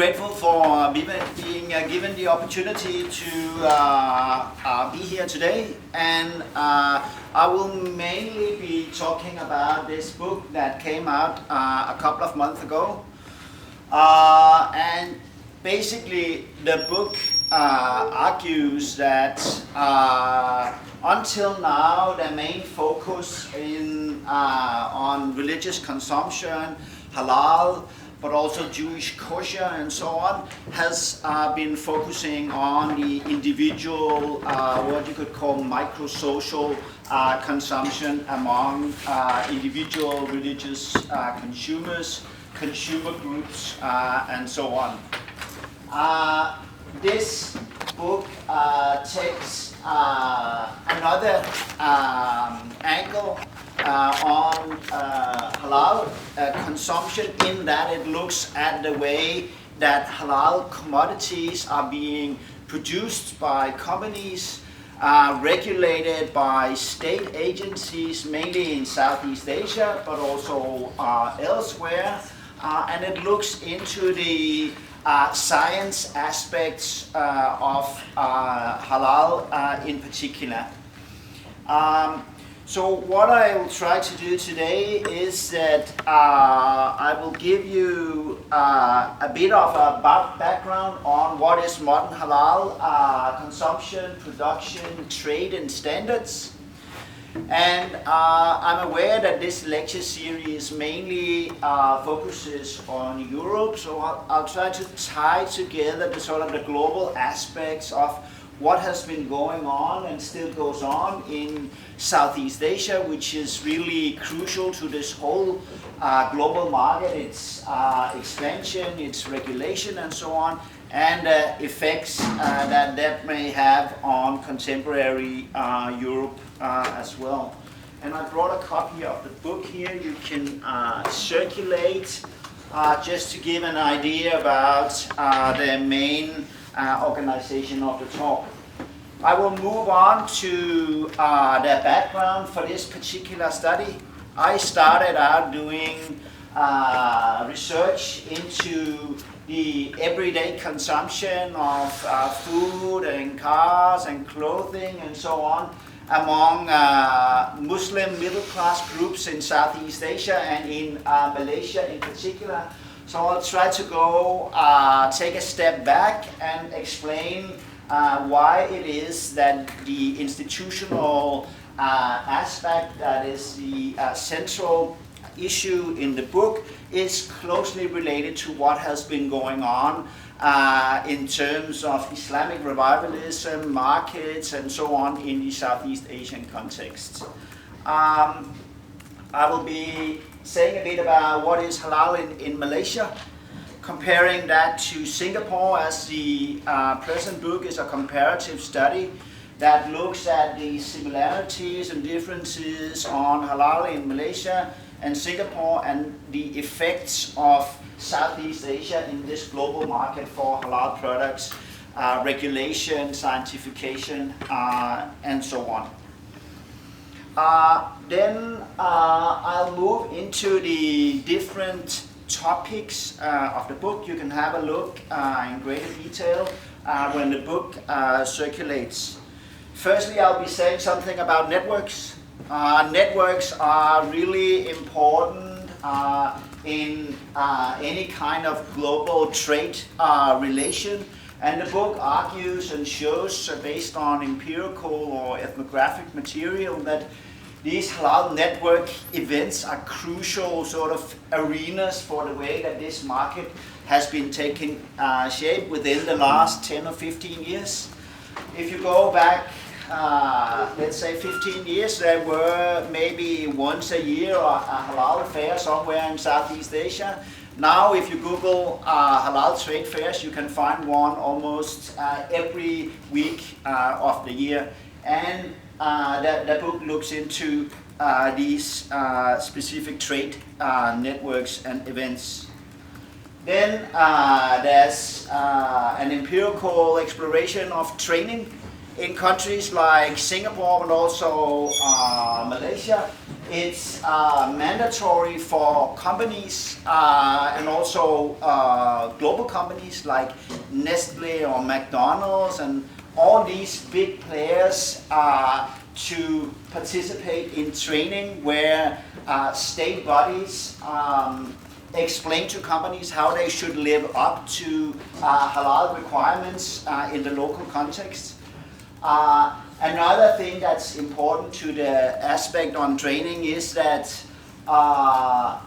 grateful for being given the opportunity to be here today, and I will mainly be talking about this book that came out a couple of months ago. And basically the book argues that until now the main focus on religious consumption, halal, but also Jewish kosher and so on, has been focusing on the individual, what you could call micro-social consumption among individual religious consumers, consumer groups, and so on. This book takes another angle on halal consumption, in that it looks at the way that halal commodities are being produced by companies, regulated by state agencies, mainly in Southeast Asia, but also elsewhere, and it looks into the science aspects of halal in particular. So what I will try to do today is that I will give you a bit of a background on what is modern halal consumption, production, trade and standards. And I'm aware that this lecture series mainly focuses on Europe, so I'll try to tie together the sort of the global aspects of what has been going on and still goes on in Southeast Asia, which is really crucial to this whole global market, its expansion, its regulation and so on, and effects that may have on contemporary Europe as well. And I brought a copy of the book here. You can circulate just to give an idea about the main organization of the talk. I will move on to the background for this particular study. I started out doing research into the everyday consumption of food and cars and clothing and so on among Muslim middle-class groups in Southeast Asia and in Malaysia in particular. So I'll try to go take a step back and explain why it is that the institutional aspect, that is the central issue in the book, is closely related to what has been going on in terms of Islamic revivalism, markets and so on in the Southeast Asian context. I will be saying a bit about what is halal in Malaysia, comparing that to Singapore, as the present book is a comparative study that looks at the similarities and differences on halal in Malaysia and Singapore and the effects of Southeast Asia in this global market for halal products, regulation, scientification, and so on. Then I'll move into the different topics of the book. You can have a look in greater detail when the book circulates. Firstly, I'll be saying something about networks. Networks are really important in any kind of global trade relation. And the book argues and shows, based on empirical or ethnographic material, that these halal network events are crucial sort of arenas for the way that this market has been taking shape within the last 10 or 15 years. If you go back, let's say 15 years, there were maybe once a year a halal fair somewhere in Southeast Asia. Now, if you Google halal trade fairs, you can find one almost every week of the year. And the book looks into these specific trade networks and events. Then there's an empirical exploration of training In countries like Singapore but also Malaysia, it's mandatory for companies and also global companies like Nestle or McDonald's and all these big players to participate in training where state bodies explain to companies how they should live up to halal requirements in the local context. Another thing that's important to the aspect on training is that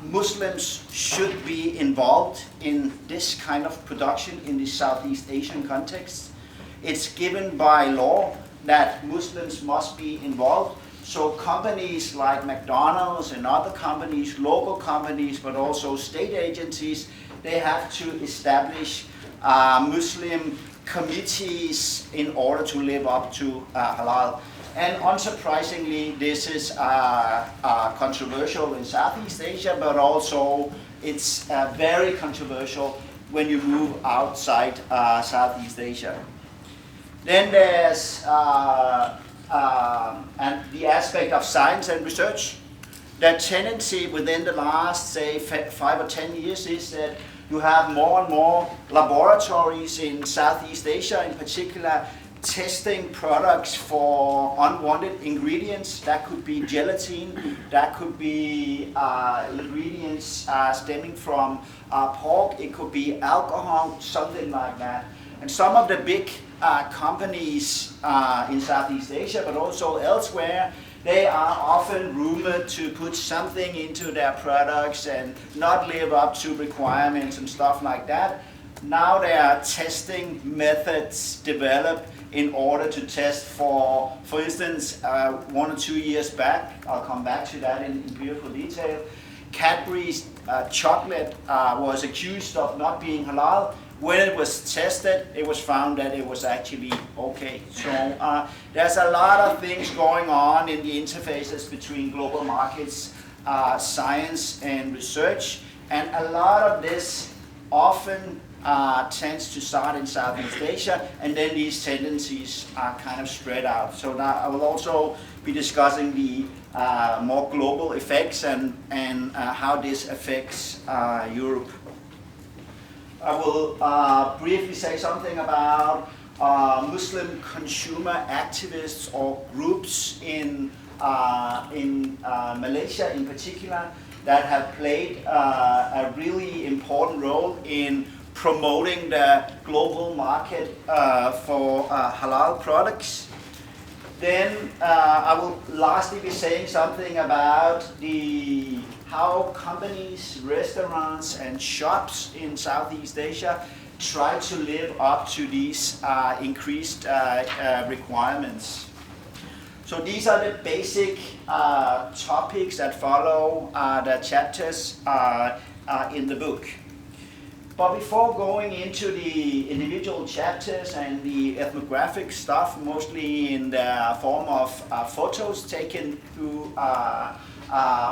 Muslims should be involved in this kind of production in the Southeast Asian context. It's given by law that Muslims must be involved. So companies like McDonald's and other companies, local companies, but also state agencies, they have to establish Muslim committees in order to live up to halal. And unsurprisingly, this is controversial in Southeast Asia, but also it's very controversial when you move outside Southeast Asia. Then there's and the aspect of science and research. The tendency within the last, say, 5 or 10 years is that you have more and more laboratories in Southeast Asia, in particular, testing products for unwanted ingredients. That could be gelatin, that could be ingredients stemming from pork, it could be alcohol, something like that. And some of the big companies in Southeast Asia, but also elsewhere, they are often rumored to put something into their products and not live up to requirements and stuff like that. Now there are testing methods developed in order to test for instance, 1 or 2 years back, I'll come back to that in beautiful detail, Cadbury's chocolate was accused of not being halal. When it was tested, it was found that it was actually okay. So there's a lot of things going on in the interfaces between global markets, science and research, and a lot of this often tends to start in Southeast Asia, and then these tendencies are kind of spread out. So now I will also be discussing the more global effects and how this affects Europe. I will briefly say something about Muslim consumer activists or groups in Malaysia in particular that have played a really important role in promoting the global market for halal products. Then I will lastly be saying something about how companies, restaurants and shops in Southeast Asia try to live up to these increased requirements. So these are the basic topics that follow the chapters in the book. But before going into the individual chapters and the ethnographic stuff, mostly in the form of photos taken through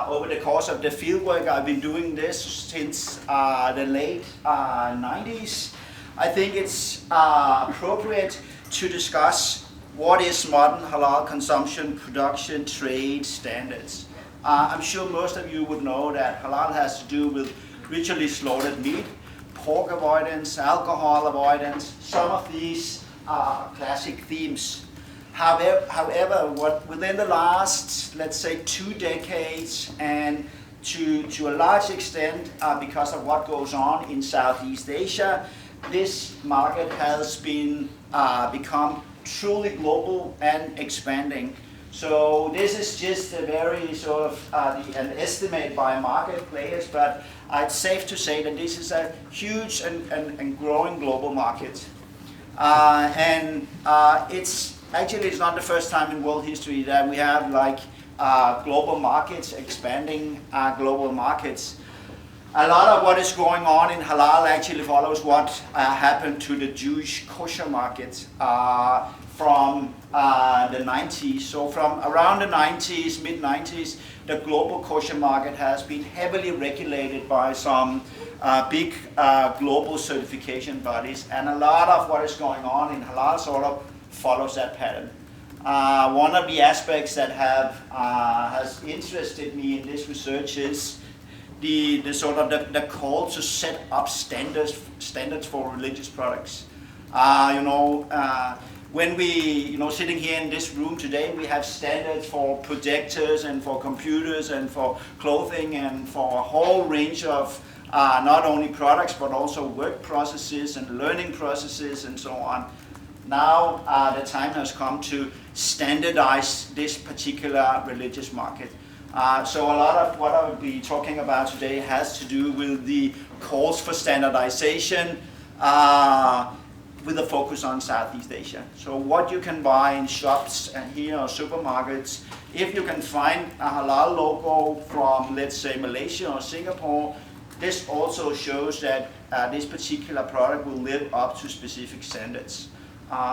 over the course of the fieldwork, I've been doing this since the late 90s. I think it's appropriate to discuss what is modern halal consumption, production, trade standards. I'm sure most of you would know that halal has to do with ritually slaughtered meat, pork avoidance, alcohol avoidance. Some of these are classic themes. However, within the last, let's say, 2 decades, and to a large extent because of what goes on in Southeast Asia, this market has been become truly global and expanding. So this is just a very sort of an estimate by market players, but it's safe to say that this is a huge and growing global market. It's not the first time in world history that we have like global markets expanding global markets. A lot of what is going on in halal actually follows what happened to the Jewish kosher market from the 90s. So from around the 90s, mid-90s, the global kosher market has been heavily regulated by some big global certification bodies. And a lot of what is going on in halal sort of follows that pattern. One of the aspects that has interested me in this research is the sort of the call to set up standards for religious products. When we, sitting here in this room today, we have standards for projectors and for computers and for clothing and for a whole range of not only products but also work processes and learning processes and so on. Now the time has come to standardize this particular religious market. So a lot of what I will be talking about today has to do with the calls for standardization with a focus on Southeast Asia. So what you can buy in shops and here or supermarkets, if you can find a halal logo from, let's say, Malaysia or Singapore, this also shows that this particular product will live up to specific standards.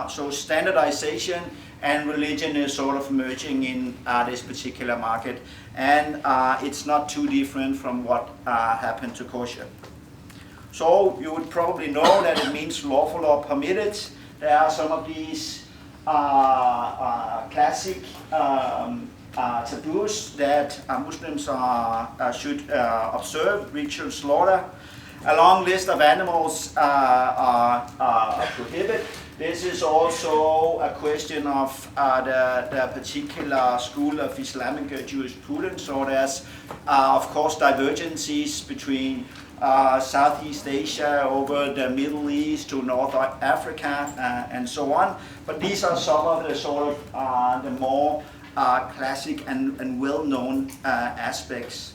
So standardization and religion is sort of merging in this particular market, and it's not too different from what happened to kosher. So you would probably know that it means lawful or permitted. There are some of these classic taboos that Muslims should observe: ritual slaughter. A long list of animals are prohibited. This is also a question of the particular school of Islamic jurisprudence. So there's, of course, divergencies between Southeast Asia over the Middle East to North Africa and so on. But these are some of the sort of the more classic and well-known aspects.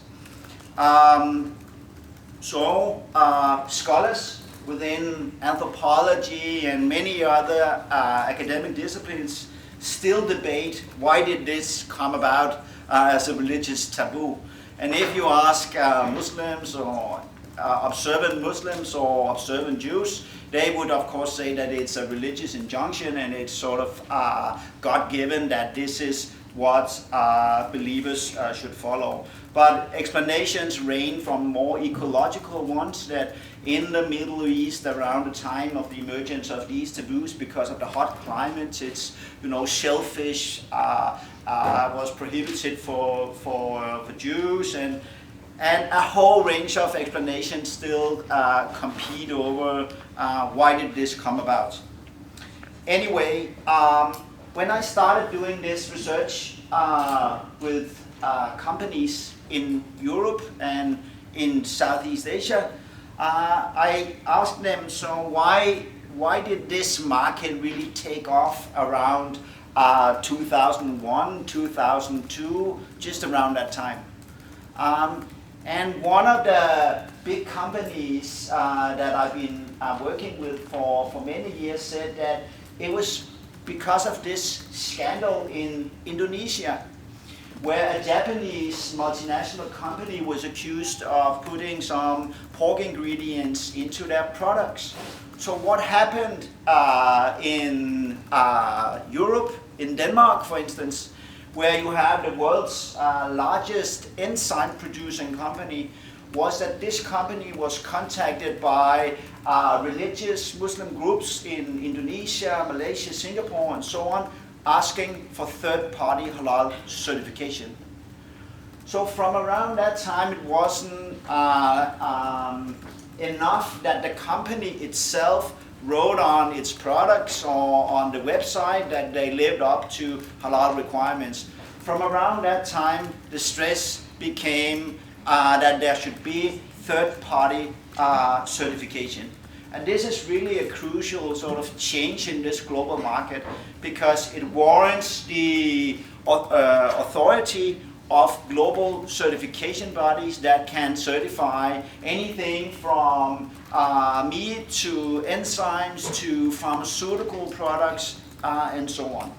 Scholars within anthropology and many other academic disciplines still debate why did this come about as a religious taboo. And if you ask Muslims or observant Muslims or observant Jews, they would of course say that it's a religious injunction and it's sort of God-given that this is what believers should follow. But explanations range from more ecological ones, that in the Middle East around the time of the emergence of these taboos, because of the hot climate, it's, shellfish was prohibited for Jews, and a whole range of explanations still compete over why did this come about. Anyway, when I started doing this research with companies in Europe and in Southeast Asia, I asked them, so why did this market really take off around 2001, 2002, just around that time? And one of the big companies that I've been working with for many years said that it was because of this scandal in Indonesia, where a Japanese multinational company was accused of putting some pork ingredients into their products. So what happened in Europe, in Denmark for instance, where you have the world's largest enzyme producing company, was that this company was contacted by religious Muslim groups in Indonesia, Malaysia, Singapore and so on, asking for third-party halal certification. So from around that time it wasn't enough that the company itself wrote on its products or on the website that they lived up to halal requirements. From around that time the stress became that there should be third-party certification. And this is really a crucial sort of change in this global market, because it warrants the authority of global certification bodies that can certify anything from meat to enzymes to pharmaceutical products and so on.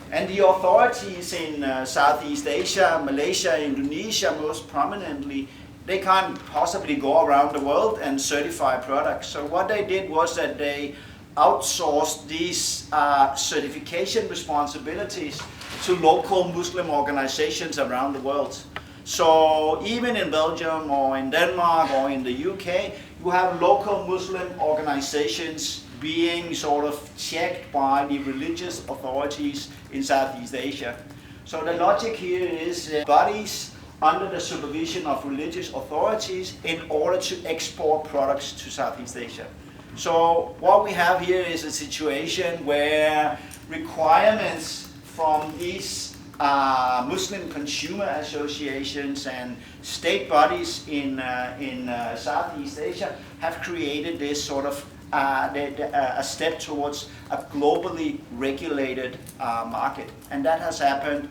And the authorities in Southeast Asia, Malaysia, Indonesia most prominently, they can't possibly go around the world and certify products. So what they did was that they outsourced these certification responsibilities to local Muslim organizations around the world. So even in Belgium or in Denmark or in the UK, you have local Muslim organizations being sort of checked by the religious authorities in Southeast Asia. So the logic here is bodies under the supervision of religious authorities in order to export products to Southeast Asia. So what we have here is a situation where requirements from these Muslim consumer associations and state bodies in Southeast Asia have created this sort of a step towards a globally regulated market, and that has happened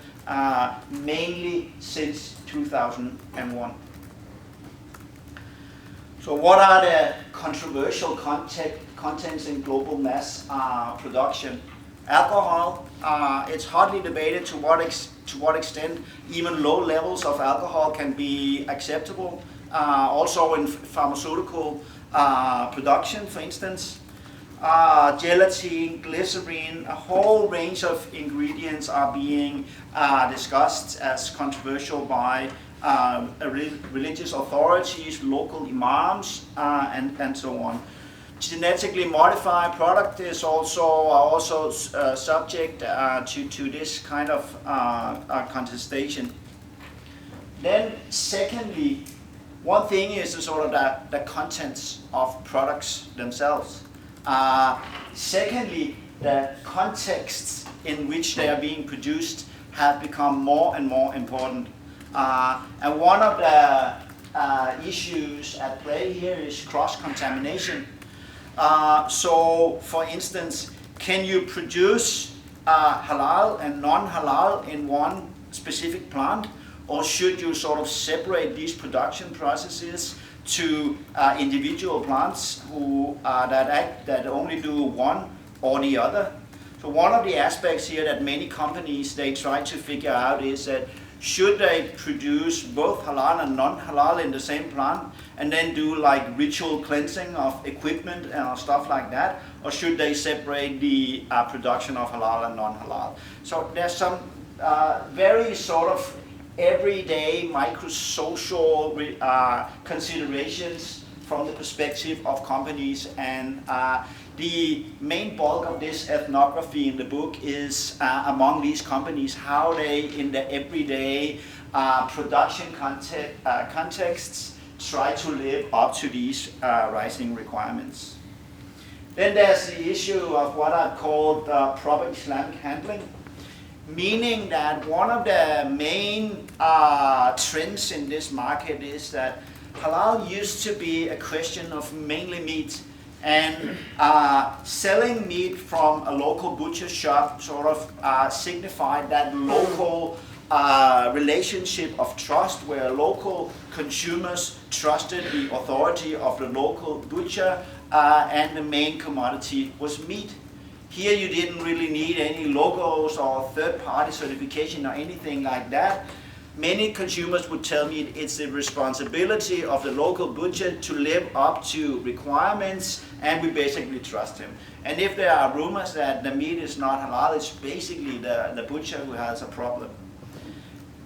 mainly since 2001. So what are the controversial contents in global mass production? Alcohol, it's hotly debated to what extent even low levels of alcohol can be acceptable. Also in pharmaceutical production, for instance. Gelatin, glycerin, a whole range of ingredients are being discussed as controversial by religious authorities, local imams, and so on. Genetically modified product is also subject to this kind of contestation. Then secondly, one thing is the sort of the contents of products themselves. Secondly, the contexts in which they are being produced have become more and more important. And one of the issues at play here is cross-contamination. So, for instance, can you produce halal and non-halal in one specific plant, or should you sort of separate these production processes to individual plants who that only do one or the other? So one of the aspects here that many companies they try to figure out is that should they produce both halal and non-halal in the same plant and then do like ritual cleansing of equipment and stuff like that, or should they separate the production of halal and non-halal? So there's some very sort of everyday micro-social considerations from the perspective of companies, and the main bulk of this ethnography in the book is among these companies, how they in the everyday production contexts try to live up to these rising requirements. Then there's the issue of what I've called proper Islamic handling, meaning that one of the main trends in this market is that halal used to be a question of mainly meat, and selling meat from a local butcher shop sort of signified that local relationship of trust, where local consumers trusted the authority of the local butcher, and the main commodity was meat. Here you didn't really need any logos or third-party certification or anything like that. Many consumers would tell me it's the responsibility of the local butcher to live up to requirements, and we basically trust him. And if there are rumors that the meat is not halal, it's basically the butcher who has a problem.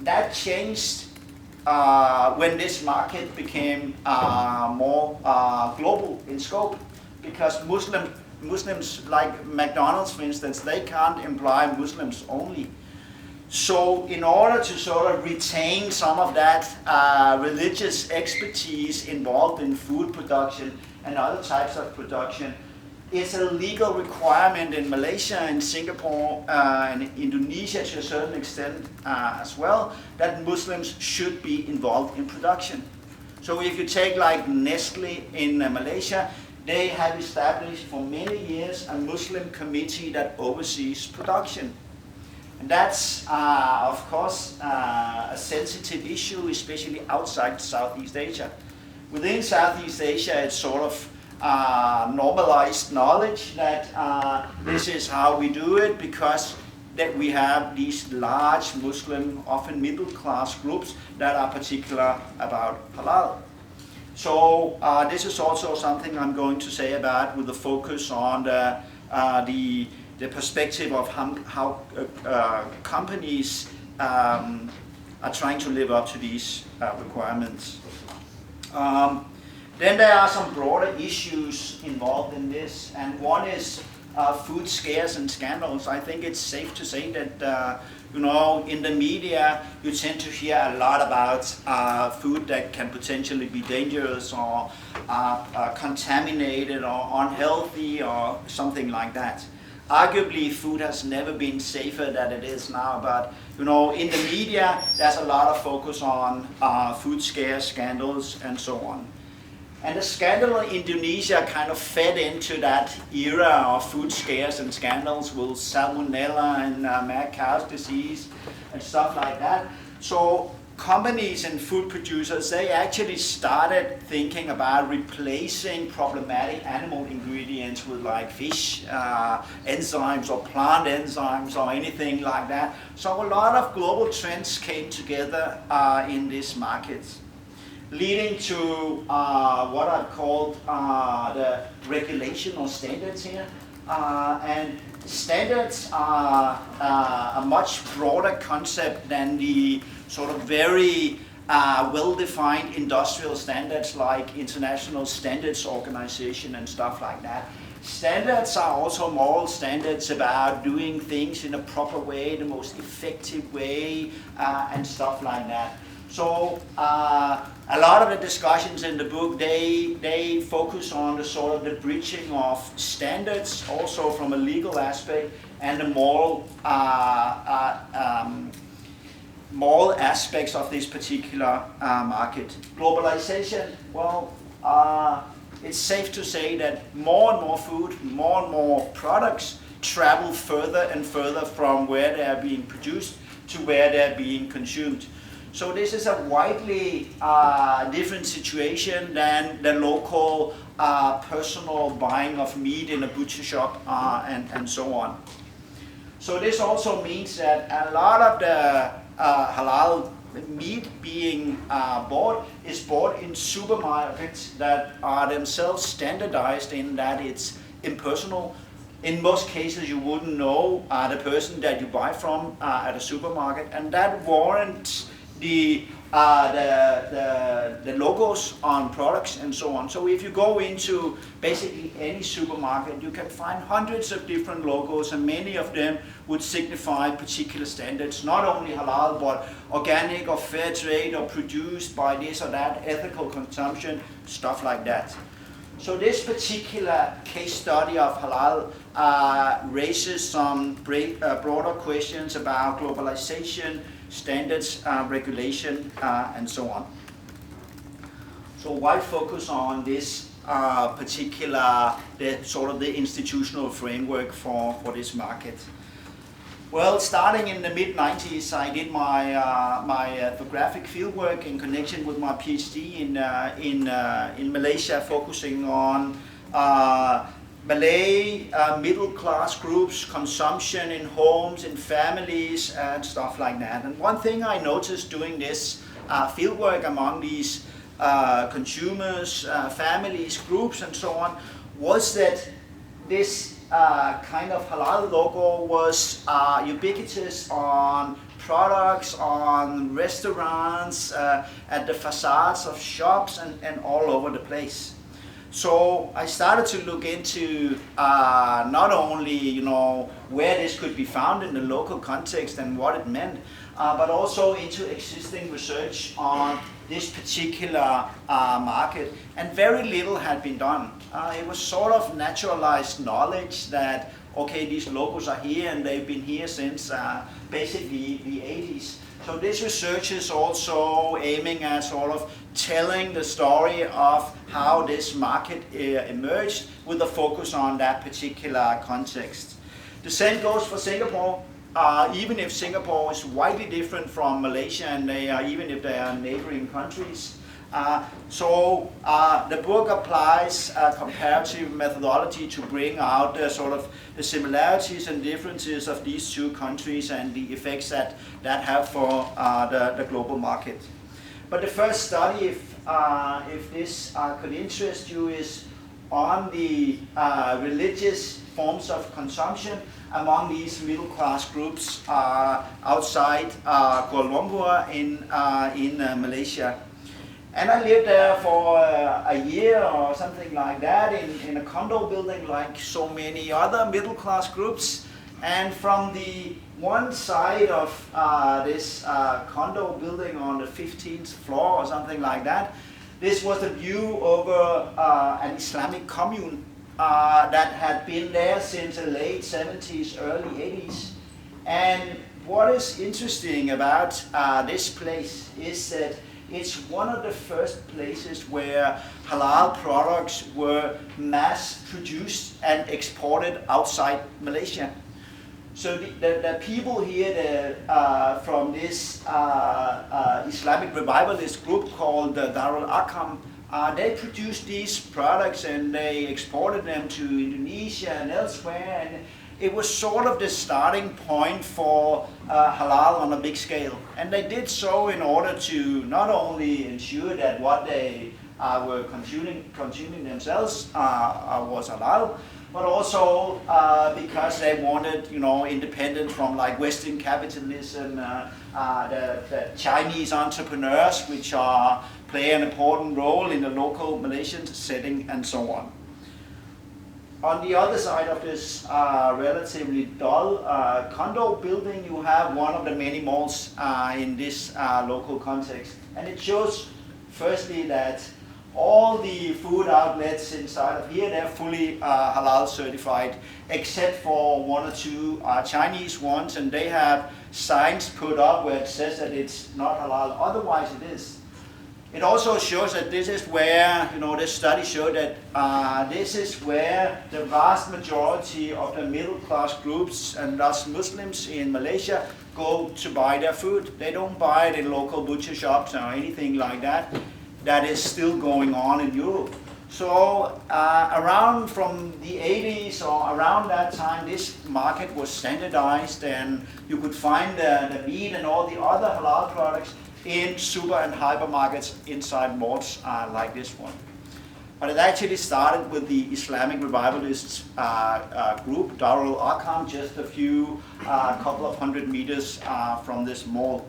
That changed when this market became more global in scope, because Muslims, like McDonald's for instance, they can't imply Muslims only. So in order to sort of retain some of that religious expertise involved in food production and other types of production, it's a legal requirement in Malaysia and Singapore and Indonesia to a certain extent as well, that Muslims should be involved in production. So if you take like Nestle in Malaysia, they have established for many years a Muslim committee that oversees production. And that's, of course, a sensitive issue, especially outside Southeast Asia. Within Southeast Asia, it's sort of normalized knowledge that this is how we do it, because that we have these large Muslim, often middle-class groups that are particular about halal. So this is also something I'm going to say about with the focus on the perspective of how companies are trying to live up to these requirements. Then there are some broader issues involved in this, and one is food scares and scandals. I think it's safe to say that in the media you tend to hear a lot about food that can potentially be dangerous or contaminated or unhealthy or something like that. Arguably, food has never been safer than it is now, but in the media there's a lot of focus on food scares, scandals, and so on. And the scandal in Indonesia kind of fed into that era of food scares and scandals with salmonella and mad cow disease and stuff like that. So companies and food producers, they actually started thinking about replacing problematic animal ingredients with like fish enzymes or plant enzymes or anything like that. So a lot of global trends came together in this market, leading to what I've called the regulation or standards here. And standards are a much broader concept than the sort of very well-defined industrial standards like International Standards Organization and stuff like that. Standards are also moral standards about doing things in a proper way, the most effective way, and stuff like that. So a lot of the discussions in the book, they focus on the sort of the bridging of standards, also from a legal aspect, and the moral aspects of this particular market. Globalization, well, it's safe to say that more and more food, more and more products travel further and further from where they are being produced to where they're being consumed. So this is a widely different situation than the local personal buying of meat in a butcher shop and so on. So this also means that a lot of the halal meat being bought is bought in supermarkets that are themselves standardized in that it's impersonal. In most cases you wouldn't know the person that you buy from at a supermarket, and that warrants the logos on products and so on. So if you go into basically any supermarket, you can find hundreds of different logos, and many of them would signify particular standards, not only halal, but organic or fair trade or produced by this or that, ethical consumption, stuff like that. So this particular case study of halal raises some broader questions about globalization, standards, regulation, and so on. So why focus on this particular, the institutional framework for this market? Well, starting in the mid-90s, I did my ethnographic fieldwork in connection with my PhD in Malaysia, focusing on Malay middle-class groups, consumption in homes, in families, and stuff like that. And one thing I noticed doing this fieldwork among these consumers, families, groups, and so on, was that this kind of halal logo was ubiquitous on products, on restaurants, at the facades of shops, and all over the place. So I started to look into not only where this could be found in the local context and what it meant, but also into existing research on this particular market, and very little had been done. It was sort of naturalized knowledge that, okay, these logos are here and they've been here since basically the 80s. So this research is also aiming at sort of telling the story of how this market emerged with a focus on that particular context. The same goes for Singapore. Even if Singapore is widely different from Malaysia, and even if they are neighboring countries. So the book applies a comparative methodology to bring out the similarities and differences of these two countries and the effects that have for the global market. But the first study, if this could interest you, is on the religious forms of consumption among these middle-class groups outside Kuala Lumpur in Malaysia. And I lived there for a year or something like that in a condo building like so many other middle class groups. And from the one side of this condo building on the 15th floor or something like that, this was the view over an Islamic commune that had been there since the late 70s, early 80s. And what is interesting about this place is that it's one of the first places where halal products were mass produced and exported outside Malaysia. So the people here from this Islamic revivalist group called Darul Arqam, they produced these products and they exported them to Indonesia and elsewhere. And it was sort of the starting point for halal on a big scale. And they did so in order to not only ensure that what they were consuming themselves was halal, but also because they wanted, independence from like Western capitalism, the Chinese entrepreneurs, which play an important role in the local Malaysian setting, and so on. On the other side of this relatively dull condo building, you have one of the many malls in this local context. And it shows, firstly, that all the food outlets inside of here, they're fully halal certified, except for one or two Chinese ones, and they have signs put up where it says that it's not halal, otherwise it is. It also shows that this is where, this study showed that this is where the vast majority of the middle class groups and thus Muslims in Malaysia go to buy their food. They don't buy it in local butcher shops or anything like that. That is still going on in Europe. So around from the 80s or around that time, this market was standardized and you could find the meat and all the other halal products in super and hypermarkets inside malls like this one. But it actually started with the Islamic revivalist group, Darul Arqam, just a couple of hundred meters from this mall.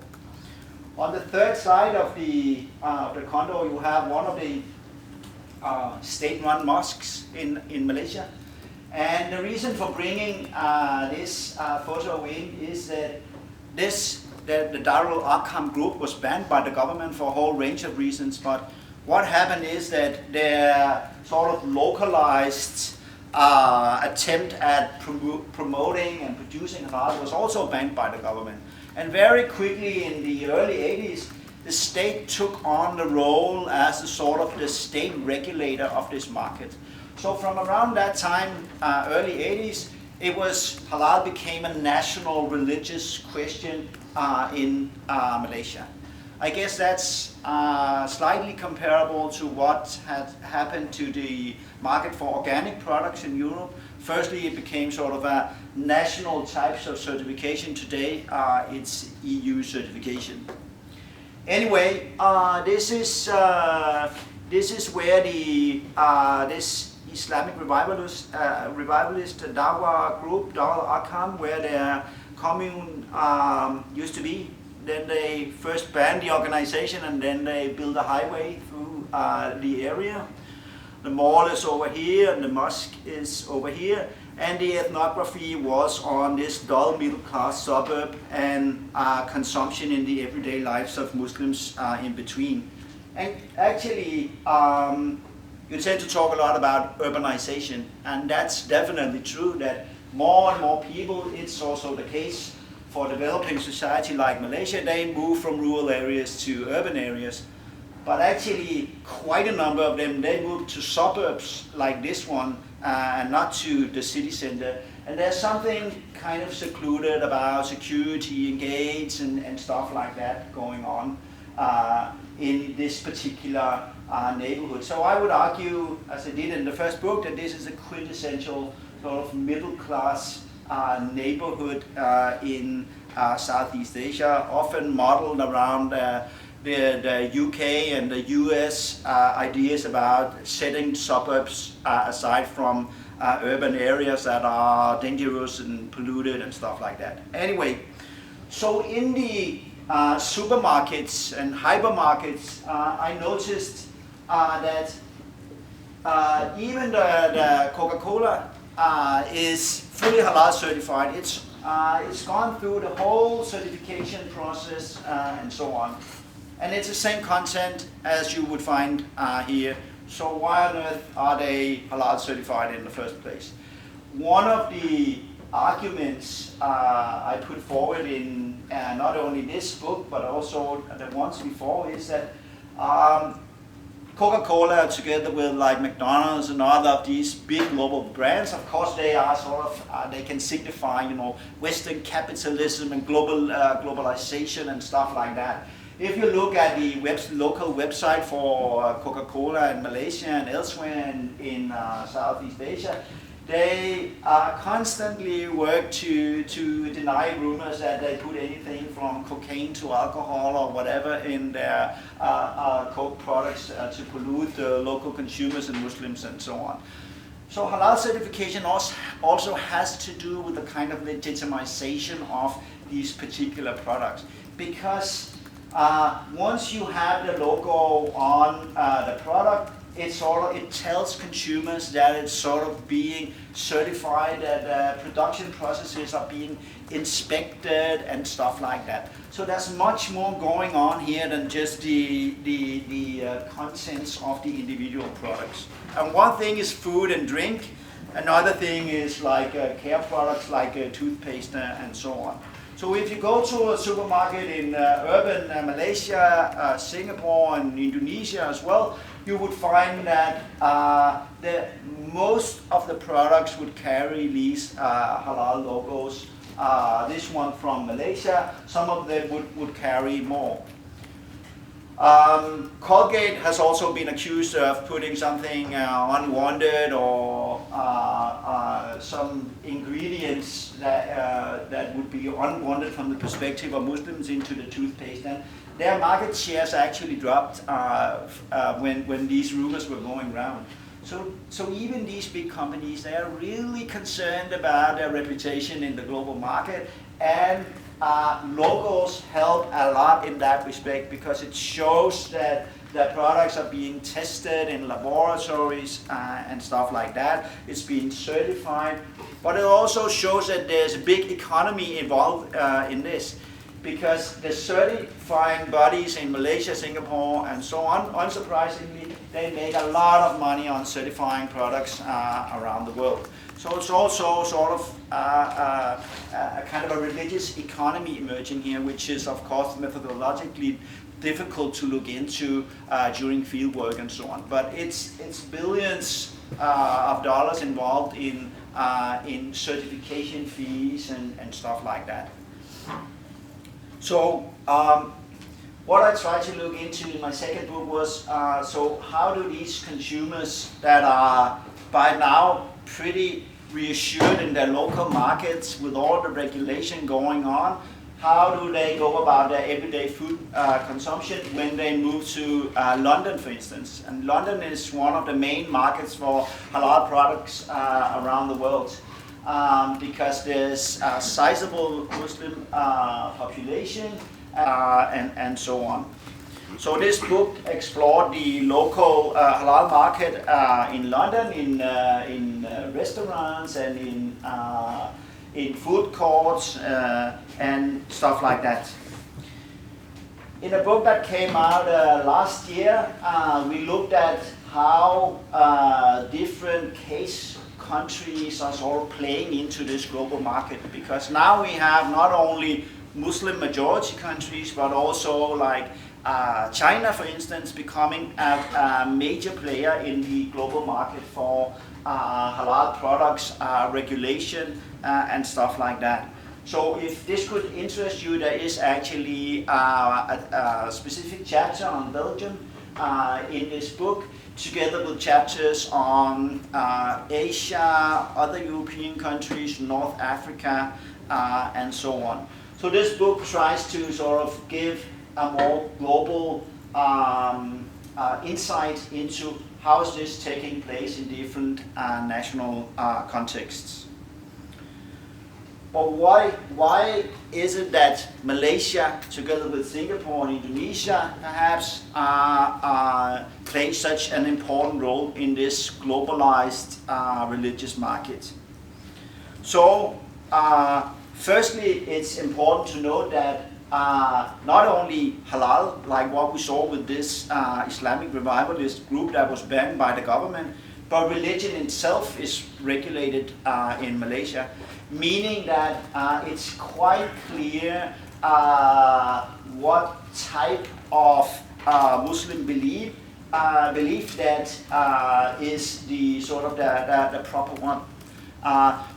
On the third side of the condo, you have one of the state-run mosques in Malaysia. And the reason for bringing this photo in is that the Darul Arqam group was banned by the government for a whole range of reasons. But what happened is that their sort of localized attempt at promoting and producing halal was also banned by the government. And very quickly in the early 80s, the state took on the role as a sort of the state regulator of this market. So from around that time, early 80s, halal became a national religious question in Malaysia. I guess that's slightly comparable to what had happened to the market for organic products in Europe. Firstly, it became sort of a national types of certification. Today, it's EU certification. Anyway, this is where this Islamic revivalist Dawa group, Darul Arqam, where their commune used to be. Then they first banned the organization and then they built a highway through the area. The mall is over here and the mosque is over here. And the ethnography was on this dull middle class suburb and consumption in the everyday lives of Muslims in between. And actually, you tend to talk a lot about urbanization, and that's definitely true that more and more people, it's also the case for developing society like Malaysia, they move from rural areas to urban areas. But actually, quite a number of them, they moved to suburbs like this one, and not to the city center. And there's something kind of secluded about security and gates and stuff like that going on in this particular neighborhood. So I would argue, as I did in the first book, that this is a quintessential sort of middle class neighborhood in Southeast Asia, often modeled around the UK and the US ideas about setting suburbs aside from urban areas that are dangerous and polluted and stuff like that. Anyway, so in the supermarkets and hypermarkets, I noticed that even the Coca-Cola is fully halal certified. It's gone through the whole certification process and so on. And it's the same content as you would find here. So why on earth are they halal certified in the first place? One of the arguments I put forward in not only this book but also the ones before is that Coca-Cola, together with like McDonald's and other of these big global brands, of course they are sort of they can signify, you know, Western capitalism and globalization and stuff like that. If you look at the local website for Coca-Cola in Malaysia and elsewhere in Southeast Asia, they constantly work to deny rumors that they put anything from cocaine to alcohol or whatever in their Coke products to pollute the local consumers and Muslims and so on. So halal certification also has to do with the kind of legitimization of these particular products, because once you have the logo on the product, it tells consumers that it's sort of being certified, that production processes are being inspected and stuff like that. So there's much more going on here than just the contents of the individual products. And one thing is food and drink, another thing is like care products like toothpaste and so on. So if you go to a supermarket in urban Malaysia, Singapore and Indonesia as well, you would find that most of the products would carry these halal logos. This one from Malaysia, some of them would carry more. Colgate has also been accused of putting something unwanted or some ingredients that would be unwanted from the perspective of Muslims into the toothpaste. And their market shares actually dropped when these rumors were going around. So even these big companies, they are really concerned about their reputation in the global market, and logos help a lot in that respect, because it shows that their products are being tested in laboratories and stuff like that. It's being certified, but it also shows that there's a big economy involved in this, because the certifying bodies in Malaysia, Singapore and so on, unsurprisingly, they make a lot of money on certifying products around the world. So it's also sort of a kind of a religious economy emerging here, which is of course methodologically difficult to look into during field work and so on. But it's billions of dollars involved in certification fees and stuff like that. So what I tried to look into in my second book was, so how do these consumers that are by now pretty reassured in their local markets with all the regulation going on, how do they go about their everyday food consumption when they move to London, for instance? And London is one of the main markets for halal products around the world. Because there's a sizable Muslim population and so on. So this book explored the local halal market in London, in restaurants and in food courts and stuff like that. In a book that came out last year, we looked at how different case countries are sort of playing into this global market, because now we have not only Muslim majority countries but also like China, for instance, becoming a major player in the global market for halal products, regulation and stuff like that. So if this could interest you, there is actually a specific chapter on Belgium in this book, together with chapters on Asia, other European countries, North Africa, and so on. So this book tries to sort of give a more global insight into how is this taking place in different national contexts. But why is it that Malaysia, together with Singapore and Indonesia, perhaps, play such an important role in this globalized religious market? So, firstly, it's important to note that not only halal, like what we saw with this Islamic revivalist group that was banned by the government, but religion itself is regulated in Malaysia, meaning that it's quite clear what type of Muslim belief that is the sort of the proper one.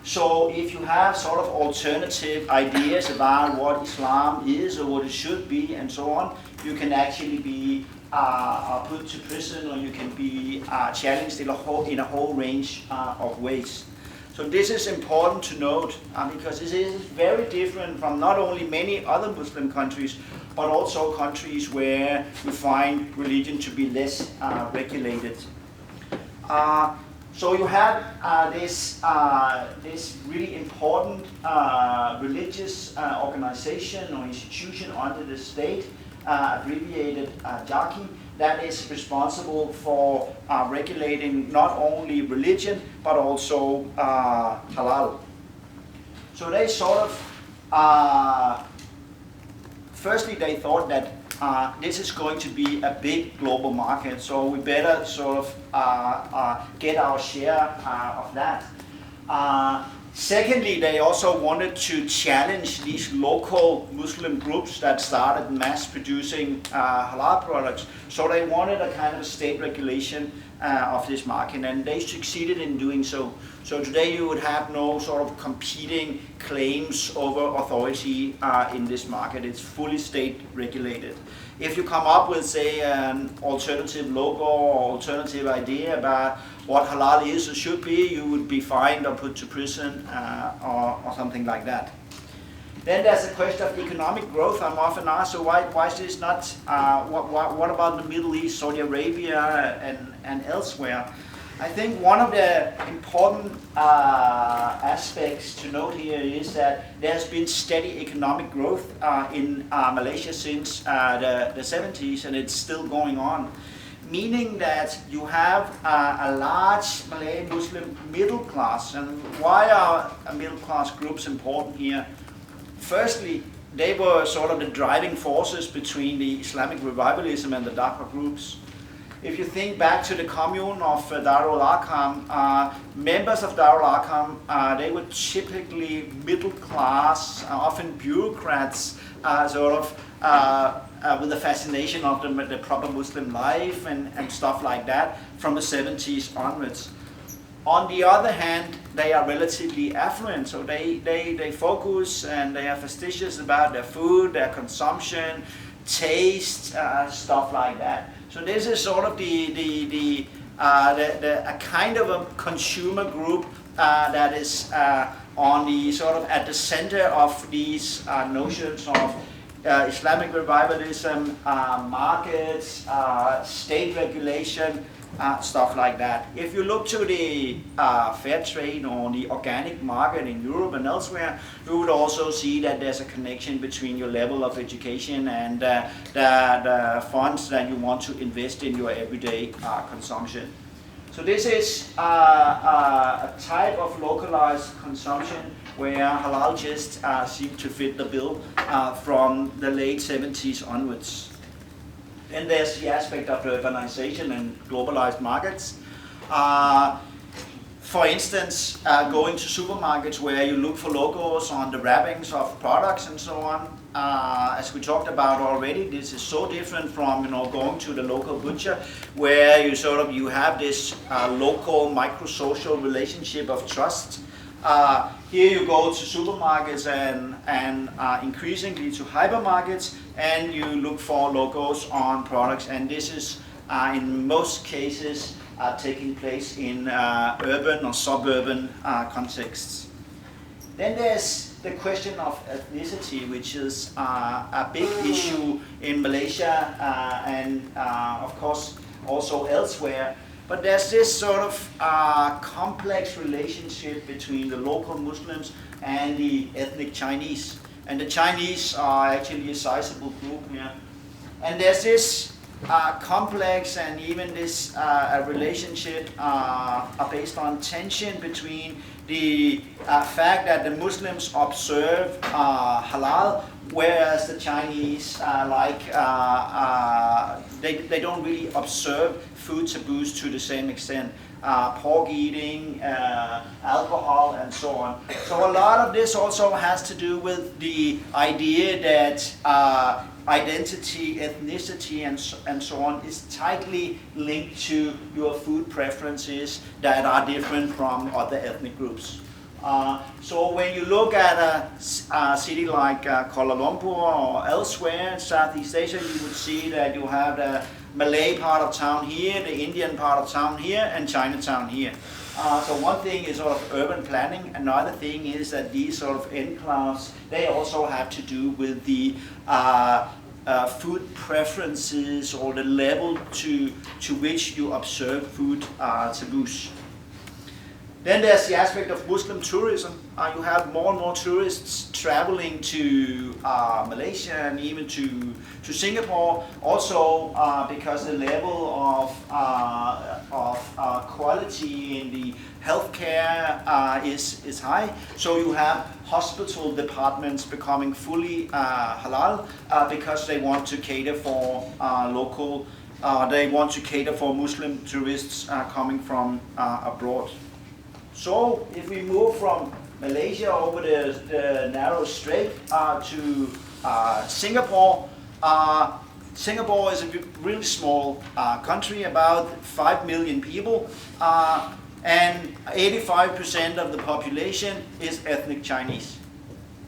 So if you have sort of alternative ideas about what Islam is or what it should be and so on, you can actually be put to prison, or you can be challenged in a whole range of ways. So this is important to note because this is very different from not only many other Muslim countries, but also countries where we find religion to be less regulated. So you have this really important religious organization or institution under the state, abbreviated JAKI, that is responsible for regulating not only religion but also halal. So they sort of, firstly they thought that this is going to be a big global market, so we better sort of get our share of that. Secondly, they also wanted to challenge these local Muslim groups that started mass producing halal products. So they wanted a kind of state regulation of this market, and they succeeded in doing so. So today you would have no sort of competing claims over authority in this market. It's fully state regulated. If you come up with, say, an alternative logo or alternative idea about what halal is or should be, you would be fined or put to prison or something like that. Then there's a question of economic growth. I'm often asked, so why is this not, what about the Middle East, Saudi Arabia and elsewhere? I think one of the important aspects to note here is that there's been steady economic growth in Malaysia since the 70s, and it's still going on. Meaning that you have a large Malay Muslim middle class. And why are middle class groups important here? Firstly, they were sort of the driving forces between the Islamic revivalism and the Dhaka groups. If you think back to the commune of Darul Arqam, members of Darul Arqam, they were typically middle class, often bureaucrats, sort of with the fascination of the proper Muslim life and stuff like that from the 70s onwards. On the other hand, they are relatively affluent, so they focus and they are fastidious about their food, their consumption, taste, stuff like that. So this is sort of a kind of a consumer group that is on the sort of at the center of these notions of Islamic revivalism, markets, state regulation, stuff like that. If you look to the fair trade or the organic market in Europe and elsewhere, you would also see that there's a connection between your level of education and the funds that you want to invest in your everyday consumption. So this is a type of localized consumption where halal just seemed to fit the bill from the late 70s onwards. Then there's the aspect of urbanization and globalized markets. For instance, going to supermarkets where you look for logos on the wrappings of products and so on. As we talked about already, this is so different from going to the local butcher, where you have this local micro-social relationship of trust. Here you go to supermarkets and increasingly to hypermarkets, and you look for logos on products, and this is in most cases taking place in urban or suburban contexts. Then there's the question of ethnicity, which is a big issue in Malaysia and of course also elsewhere. But there's this sort of complex relationship between the local Muslims and the ethnic Chinese. And the Chinese are actually a sizable group here. And there's this complex and even this relationship based on tension between the fact that the Muslims observe halal, whereas the Chinese they don't really observe food taboos to the same extent. Pork eating, alcohol, and so on. So a lot of this also has to do with the idea that identity, ethnicity, and so on is tightly linked to your food preferences that are different from other ethnic groups. So when you look at a city like Kuala Lumpur or elsewhere in Southeast Asia, you would see that you have the Malay part of town here, the Indian part of town here, and Chinatown here. So one thing is sort of urban planning. Another thing is that these sort of enclaves, they also have to do with the food preferences or the level to which you observe food taboos. Then there's the aspect of Muslim tourism. You have more and more tourists traveling to Malaysia and even to Singapore. Also because the level of quality in the healthcare is high. So you have hospital departments becoming fully halal because they want to cater for local. They want to cater for Muslim tourists coming from abroad. So if we move from Malaysia over the narrow strait to Singapore, Singapore is a really small country, about 5 million people, and 85% of the population is ethnic Chinese.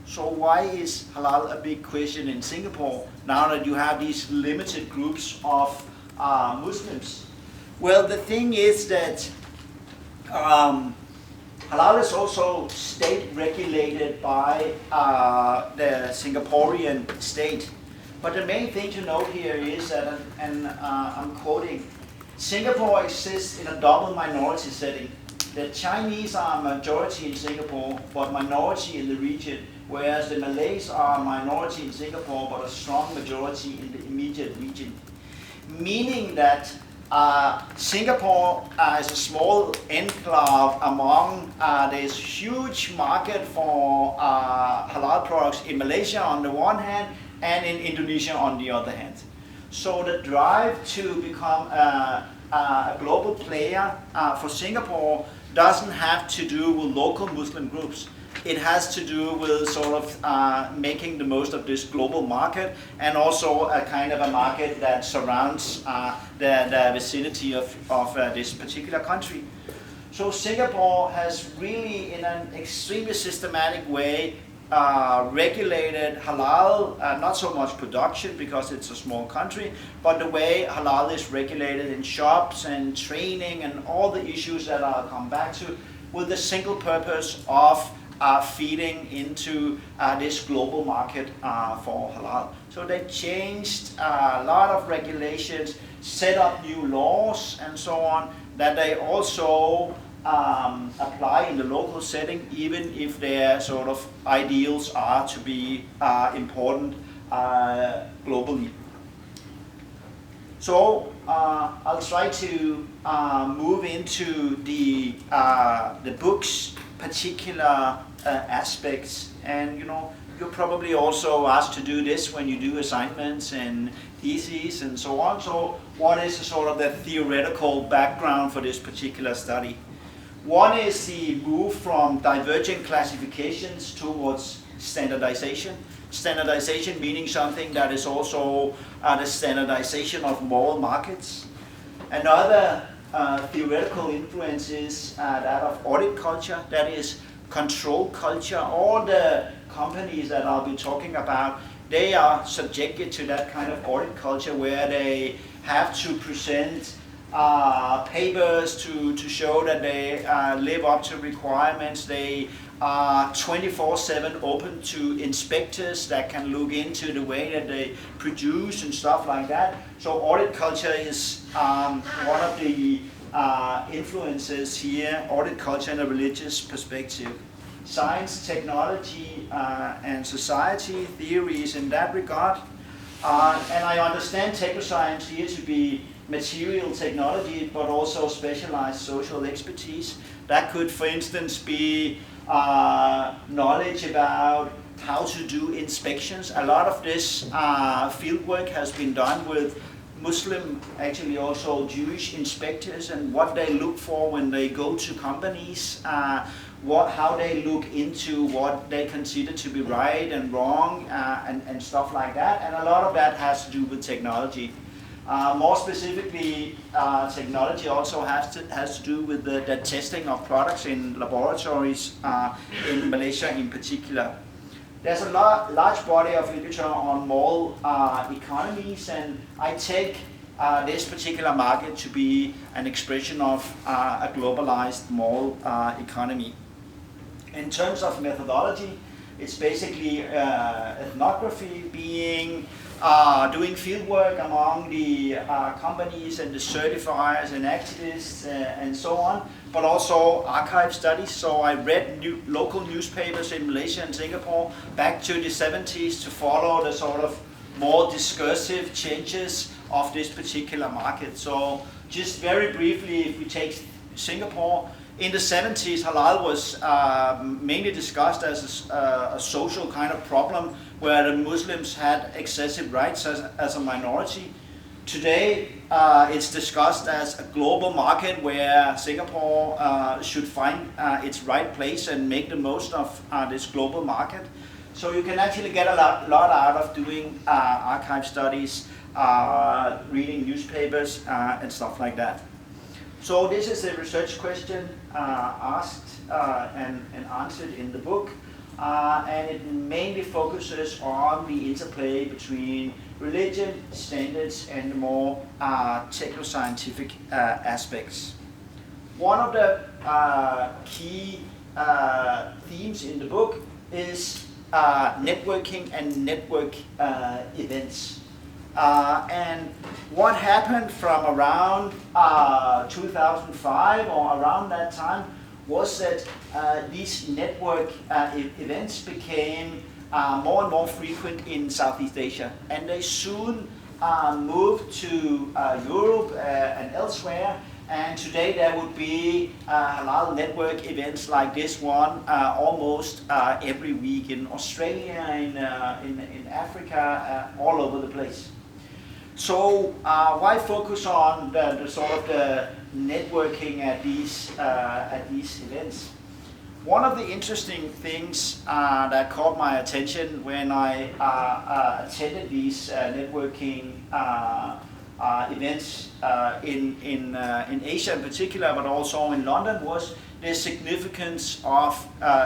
So why is halal a big question in Singapore now that you have these limited groups of Muslims? Well, the thing is that halal is also state regulated by the Singaporean state. But the main thing to note here is that, and I'm quoting, Singapore exists in a double minority setting. The Chinese are a majority in Singapore, but minority in the region, whereas the Malays are a minority in Singapore, but a strong majority in the immediate region. Meaning that Singapore is a small enclave among this huge market for halal products in Malaysia on the one hand and in Indonesia on the other hand. So the drive to become a global player for Singapore doesn't have to do with local Muslim groups. It has to do with sort of making the most of this global market, and also a kind of a market that surrounds the vicinity of this particular country. So Singapore has really, in an extremely systematic way, regulated halal, not so much production because it's a small country, but the way halal is regulated in shops and training and all the issues that I'll come back to, with the single purpose of feeding into this global market for halal. So they changed a lot of regulations, set up new laws and so on, that they also apply in the local setting, even if their sort of ideals are to be important globally. So I'll try to move into the book's particular aspects, and you're probably also asked to do this when you do assignments and theses and so on. So what is sort of the theoretical background for this particular study? One is the move from divergent classifications towards standardization. Standardization meaning something that is also the standardization of moral markets. Another theoretical influence is that of audit culture, that is control culture. All the companies that I'll be talking about, they are subjected to that kind of audit culture where they have to present papers to show that they live up to requirements. They are 24/7 open to inspectors that can look into the way that they produce and stuff like that. So audit culture is one of the influences here, audit culture in a religious perspective. Science, technology, and society theories in that regard. And I understand technoscience here to be material technology, but also specialized social expertise. That could, for instance, be knowledge about how to do inspections. A lot of this field work has been done with Muslim, actually also Jewish inspectors, and what they look for when they go to companies, how they look into what they consider to be right and wrong, and stuff like that. And a lot of that has to do with technology. More specifically, technology also has to do with the testing of products in laboratories in Malaysia in particular. There's a large body of literature on mall economies, and I take this particular market to be an expression of a globalized mall economy. In terms of methodology, it's basically ethnography, being doing field work among the companies and the certifiers and activists and so on, but also archive studies. So I read local newspapers in Malaysia and Singapore back to the 70s to follow the sort of more discursive changes of this particular market. So just very briefly, if we take Singapore, in the 70s, halal was mainly discussed as a social kind of problem where the Muslims had excessive rights as a minority. Today, it's discussed as a global market where Singapore should find its right place and make the most of this global market. So you can actually get a lot out of doing archive studies, reading newspapers, and stuff like that. So this is a research question asked and answered in the book, and it mainly focuses on the interplay between religion, standards, and the more techno-scientific aspects. One of the key themes in the book is networking and network events. And what happened from around 2005 or around that time was that these network events became more and more frequent in Southeast Asia, and they soon moved to Europe and elsewhere. And today there would be halal network events like this one almost every week in Australia, in Africa, all over the place. So why focus on the sort of the networking at these events? One of the interesting things that caught my attention when I attended these networking events in Asia in particular, but also in London, was the significance of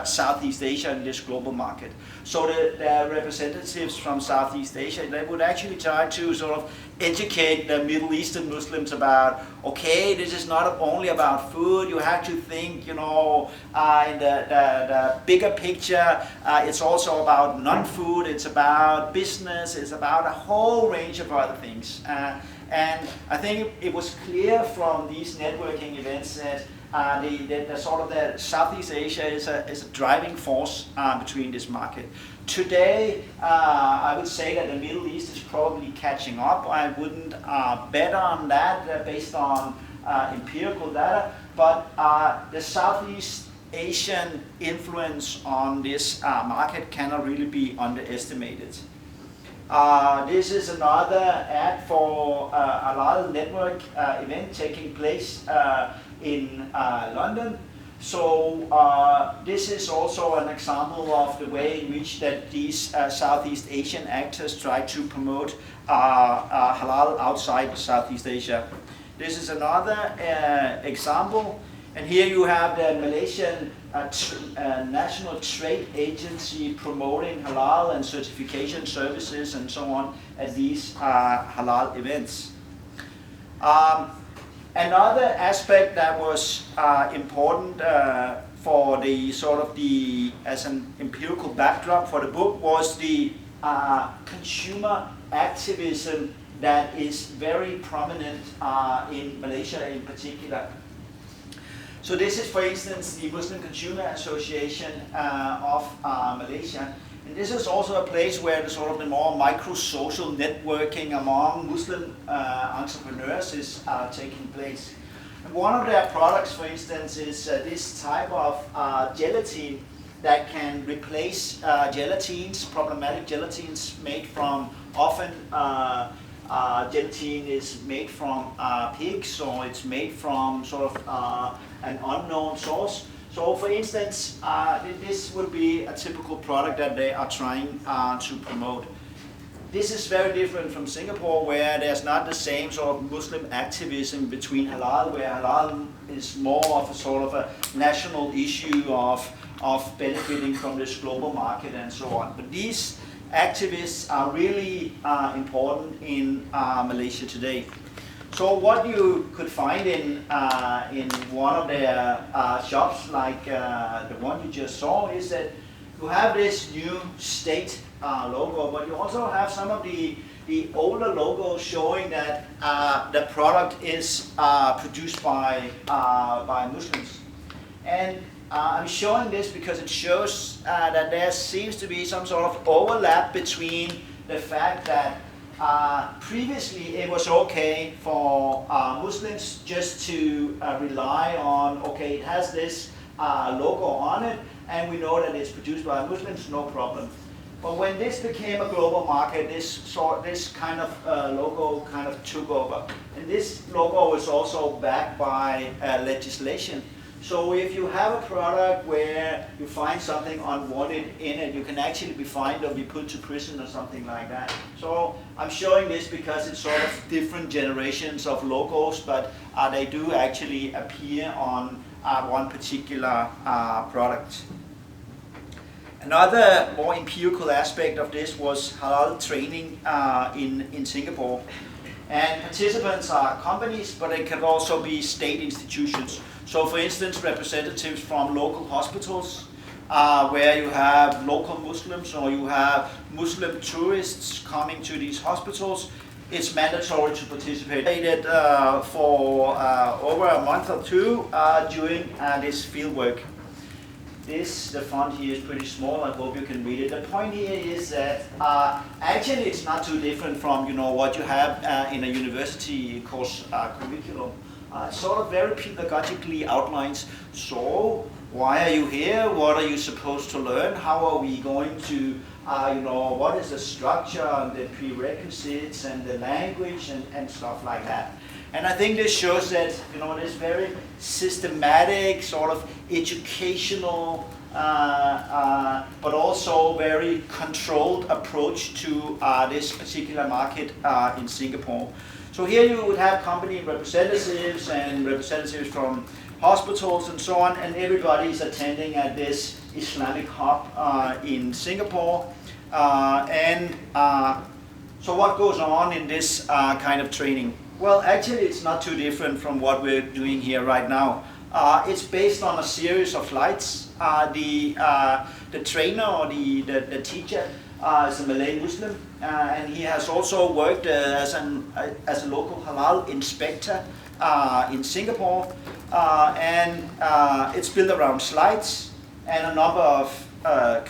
Southeast Asia in this global market. So the representatives from Southeast Asia, they would actually try to sort of educate the Middle Eastern Muslims about, okay, this is not only about food, you have to think, you know, in the bigger picture, it's also about non-food, it's about business, it's about a whole range of other things. And I think it was clear from these networking events that the sort of the Southeast Asia is a driving force between this market. Today, I would say that the Middle East is probably catching up. I wouldn't bet on that based on empirical data, but the Southeast Asian influence on this market cannot really be underestimated. This is another ad for a Halal network event taking place in London. So this is also an example of the way in which that these Southeast Asian actors try to promote halal outside Southeast Asia. This is another example, and here you have the Malaysian National Trade Agency promoting halal and certification services and so on at these halal events. Another aspect that was important for the sort of as an empirical backdrop for the book was the consumer activism that is very prominent in Malaysia in particular. So this is, for instance, the Muslim Consumer Association of Malaysia. And this is also a place where the sort of the more micro-social networking among Muslim entrepreneurs is taking place. And one of their products, for instance, is this type of gelatin that can replace gelatines, problematic gelatines made from, often gelatin is made from pigs, or it's made from sort of an unknown source. So for instance, this would be a typical product that they are trying to promote. This is very different from Singapore, where there's not the same sort of Muslim activism between halal, where halal is more of a sort of a national issue of benefiting from this global market and so on. But these activists are really important in Malaysia today. So what you could find in one of their shops, like the one you just saw, is that you have this new state logo, but you also have some of the older logos showing that the product is produced by Muslims. And I'm showing this because it shows that there seems to be some sort of overlap between the fact that previously it was okay for Muslims just to rely on, okay, it has this logo on it, and we know that it's produced by Muslims, no problem. But when this became a global market, this kind of logo kind of took over. And this logo is also backed by legislation. So if you have a product where you find something unwanted in it, you can actually be fined or be put to prison or something like that. So I'm showing this because it's sort of different generations of logos, but they do actually appear on one particular product. Another more empirical aspect of this was halal training in Singapore. And participants are companies, but they can also be state institutions. So for instance, representatives from local hospitals, where you have local Muslims or you have Muslim tourists coming to these hospitals, it's mandatory to participate for over a month or two during this fieldwork. The font here is pretty small, I hope you can read it. The point here is that actually it's not too different from what you have in a university course curriculum. Sort of very pedagogically outlines, so why are you here, what are you supposed to learn, how are we going to, what is the structure and the prerequisites and the language and stuff like that. And I think this shows that this very systematic sort of educational but also very controlled approach to this particular market in Singapore. So here you would have company representatives and representatives from hospitals and so on, and everybody is attending at this Islamic hub in Singapore. So what goes on in this kind of training? Well, actually it's not too different from what we're doing here right now. It's based on a series of slides. The trainer or the teacher is a Malay Muslim, and he has also worked as a local halal inspector in Singapore, and it's built around slides and a number of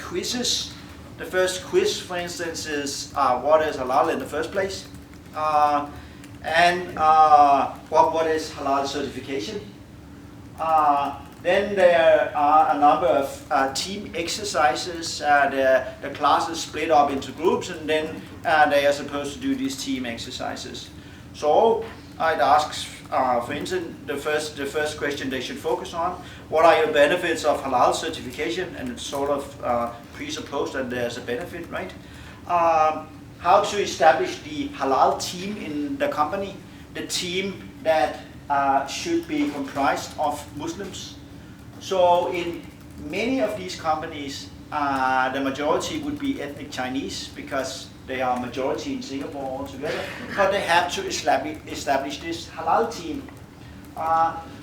quizzes. The first quiz, for instance, is what is halal in the first place, and what is halal certification. Then there are a number of team exercises. The class is split up into groups, and then they are supposed to do these team exercises. So it asks, for instance, the first question they should focus on: what are your benefits of halal certification? And it's sort of presupposed that there's a benefit, right? How to establish the halal team in the company, the team that should be comprised of Muslims. So in many of these companies, the majority would be ethnic Chinese because they are majority in Singapore altogether, but they have to establish this halal team.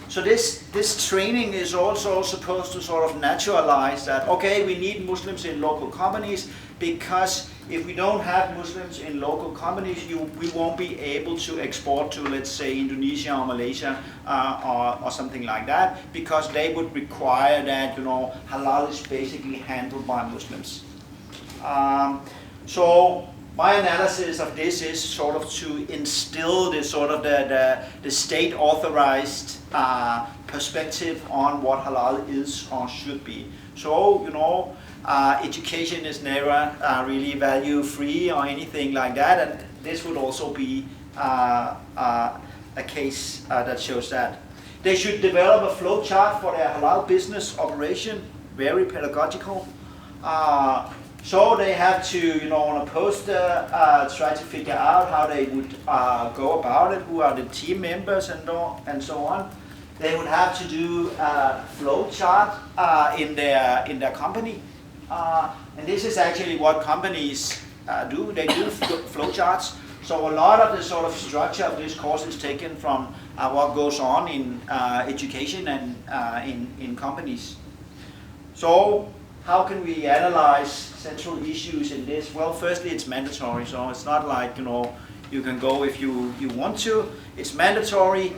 So this training is also supposed to sort of naturalize that, okay, we need Muslims in local companies, because if we don't have Muslims in local companies, we won't be able to export to, let's say, Indonesia or Malaysia or something like that, because they would require that, halal is basically handled by Muslims. So my analysis of this is sort of to instill this sort of the state-authorized perspective on what halal is or should be. So, education is never really value-free or anything like that, and this would also be a case that shows that. They should develop a flow chart for their halal business operation, very pedagogical. So they have to, on a poster, try to figure out how they would go about it, who are the team members and so on. They would have to do a flow chart in their company. And this is actually what companies do. They do flow charts. So a lot of the sort of structure of this course is taken from what goes on in education and in companies. So how can we analyze central issues in this? Well, firstly, it's mandatory. So it's not like, you can go if you want to. It's mandatory.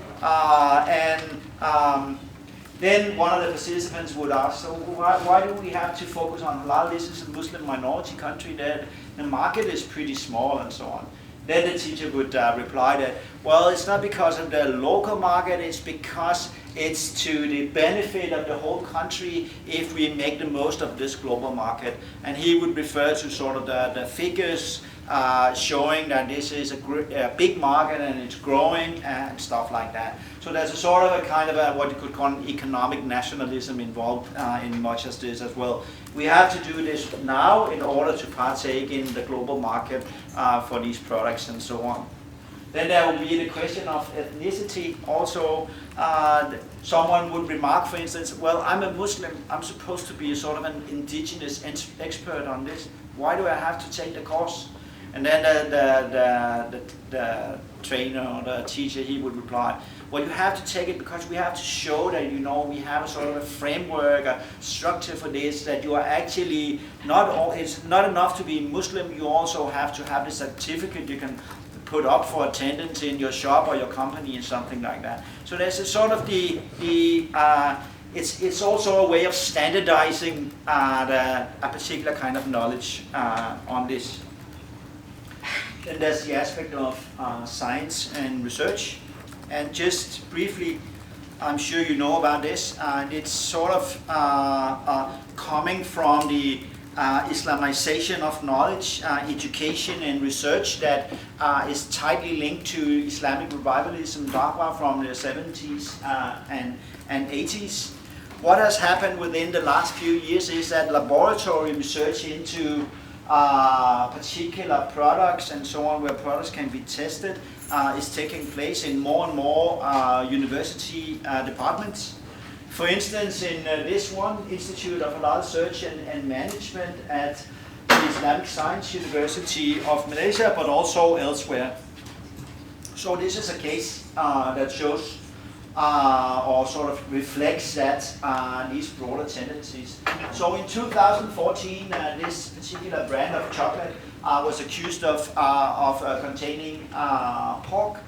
Then one of the participants would ask, so why do we have to focus on halal? This is a Muslim minority country, that the market is pretty small and so on. Then the teacher would reply that, well, it's not because of the local market, it's because it's to the benefit of the whole country if we make the most of this global market. And he would refer to sort of the figures showing that this is a big market and it's growing and stuff like that. So there's a sort of a kind of what you could call an economic nationalism involved in much of this as well. We have to do this now in order to partake in the global market for these products and so on. Then there will be the question of ethnicity. Also, someone would remark, for instance, well, I'm a Muslim, I'm supposed to be a sort of an indigenous expert on this. Why do I have to take the course? And then the trainer or the teacher, he would reply, well, you have to take it because we have to show that, we have a sort of a framework, a structure for this, that you are actually it's not enough to be Muslim, you also have to have the certificate you can put up for attendance in your shop or your company and something like that. So there's a sort of it's also a way of standardizing a particular kind of knowledge on this. Then there's the aspect of science and research. And just briefly, I'm sure you know about this. It's sort of coming from the Islamization of knowledge, education and research that is tightly linked to Islamic revivalism, Dawah from the 70s and 80s. What has happened within the last few years is that laboratory research into particular products and so on, where products can be tested, is taking place in more and more university departments. For instance, in this one, Institute of Halal Research and Management at the Islamic Science University of Malaysia, but also elsewhere. So this is a case that shows or sort of reflects that these broader tendencies. So in 2014, this particular brand of chocolate was accused of containing pork,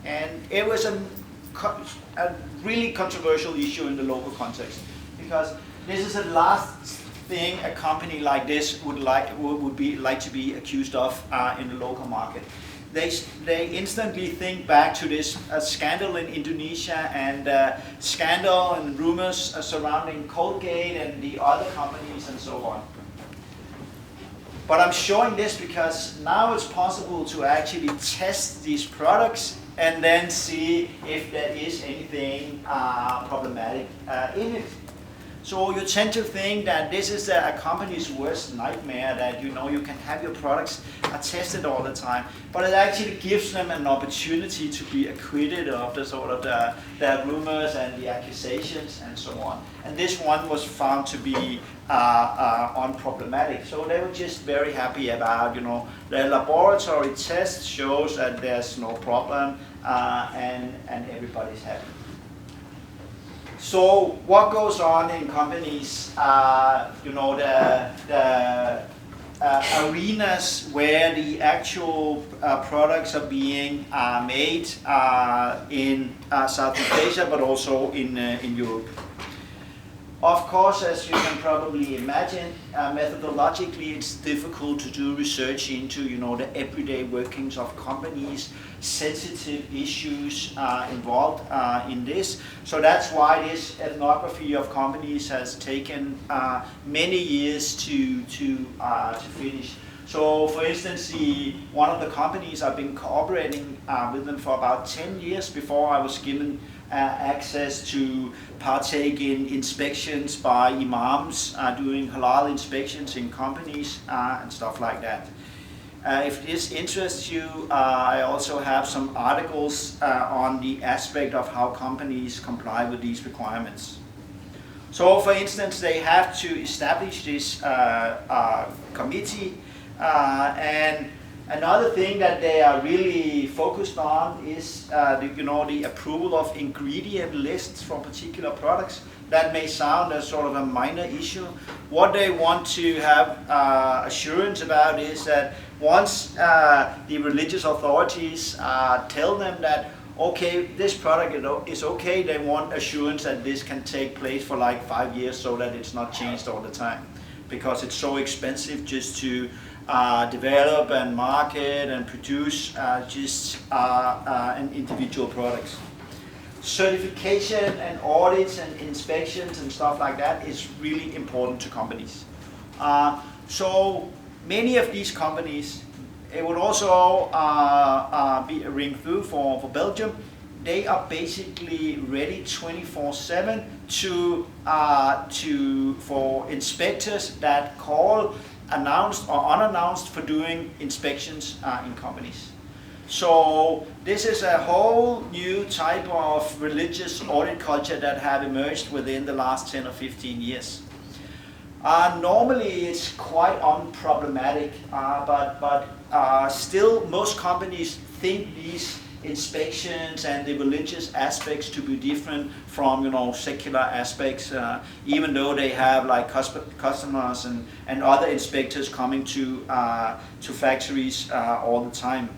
and it was a really controversial issue in the local context, because this is the last thing a company like this would like to be accused of in the local market. They instantly think back to this scandal in Indonesia and scandal and rumors surrounding Colgate and the other companies and so on. But I'm showing this because now it's possible to actually test these products and then see if there is anything problematic in it. So you tend to think that this is a company's worst nightmare, that you can have your products tested all the time, but it actually gives them an opportunity to be acquitted of the sort of the rumors and the accusations and so on. And this one was found to be unproblematic. So they were just very happy about, the laboratory test shows that there's no problem and everybody's happy. So what goes on in companies, arenas where the actual products are being made in Southeast Asia, but also in Europe. Of course, as you can probably imagine, methodologically it's difficult to do research into, the everyday workings of companies, sensitive issues involved in this. So that's why this ethnography of companies has taken many years to finish. So, for instance, one of the companies, I've been cooperating with them for about 10 years before I was given access to partake in inspections by imams doing halal inspections in companies and stuff like that. If this interests you, I also have some articles on the aspect of how companies comply with these requirements. So, for instance, they have to establish this committee, and another thing that they are really focused on is the approval of ingredient lists for particular products. That may sound as sort of a minor issue. What they want to have assurance about is that once the religious authorities tell them that, okay, this product is okay, they want assurance that this can take place for like 5 years so that it's not changed all the time, because it's so expensive just to develop and market and produce individual products. Certification and audits and inspections and stuff like that is really important to companies. So many of these companies, it would also be a ring through for Belgium. They are basically ready 24/7 for inspectors that call, announced or unannounced, for doing inspections in companies. So this is a whole new type of religious audit culture that have emerged within the last 10 or 15 years. Normally it's quite unproblematic, but still most companies think these inspections and the religious aspects to be different from secular aspects, even though they have like customers and other inspectors coming to factories all the time.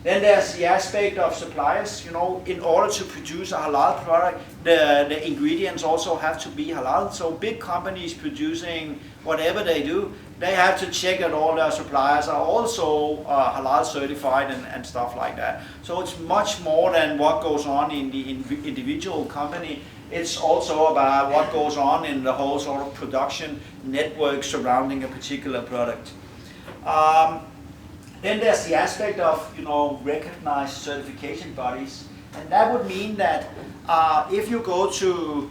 Then there's the aspect of suppliers. In order to produce a halal product, the ingredients also have to be halal. So big companies producing whatever they do, they have to check that all their suppliers are also halal certified and stuff like that. So it's much more than what goes on in the individual company. It's also about what goes on in the whole sort of production network surrounding a particular product. Then there's the aspect of recognized certification bodies, and that would mean that if you go to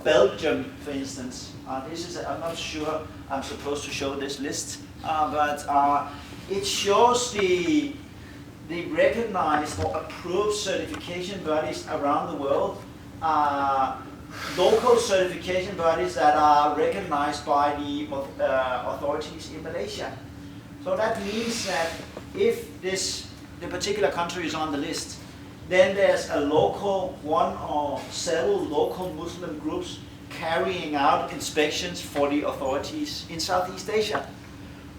Belgium, for instance, I'm not sure I'm supposed to show this list, but it shows the recognized or approved certification bodies around the world. Local certification bodies that are recognized by the authorities in Malaysia. So that means that if the particular country is on the list, then there's a local, one or several local Muslim groups carrying out inspections for the authorities in Southeast Asia.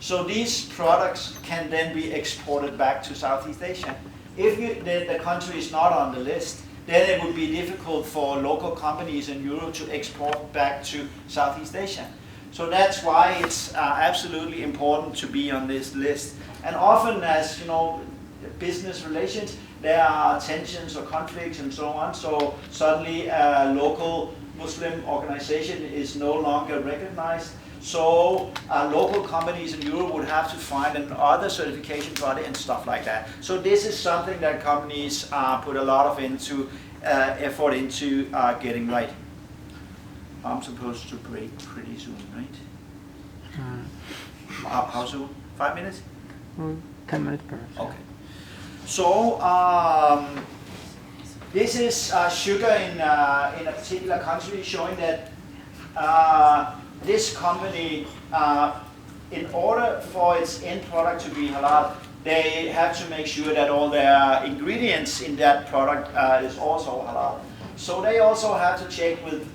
So these products can then be exported back to Southeast Asia. If the country is not on the list, then it would be difficult for local companies in Europe to export back to Southeast Asia. So that's why it's absolutely important to be on this list. And often, as business relations, there are tensions or conflicts and so on. So suddenly a local Muslim organization is no longer recognized. So local companies in Europe would have to find another certification body and stuff like that. So this is something that companies put a lot of effort into getting right. I'm supposed to break pretty soon, right? How soon? 5 minutes? 10 minutes per. Okay. So this is sugar in a particular country, showing that this company, in order for its end product to be halal, they have to make sure that all their ingredients in that product is also halal. So they also have to check with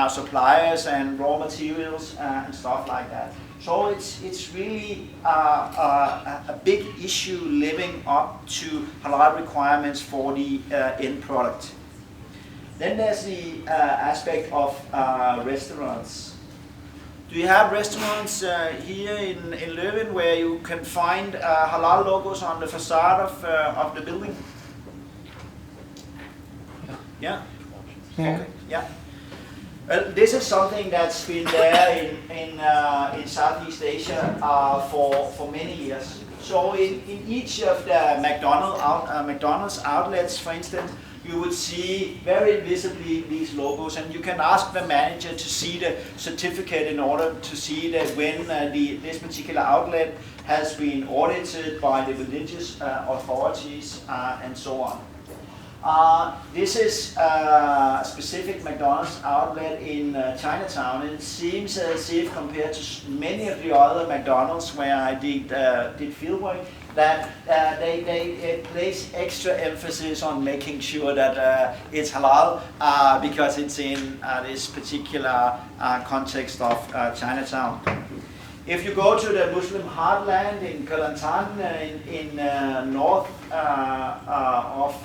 suppliers and raw materials and stuff like that. So it's really a big issue living up to halal requirements for the end product. Then there's the aspect of restaurants. Do you have restaurants here in Leuven where you can find halal logos on the facade of the building? Yeah? Yeah. Okay. Yeah. This is something that's been there in Southeast Asia for many years. So in each of the McDonald's outlets, for instance, you would see very visibly these logos, and you can ask the manager to see the certificate in order to see that when this particular outlet has been audited by the religious authorities and so on. This is a specific McDonald's outlet in Chinatown, and it seems as if, compared to many of the other McDonald's where I did fieldwork, that they place extra emphasis on making sure that it's halal because it's in this particular context of Chinatown. If you go to the Muslim heartland in Kelantan, in north of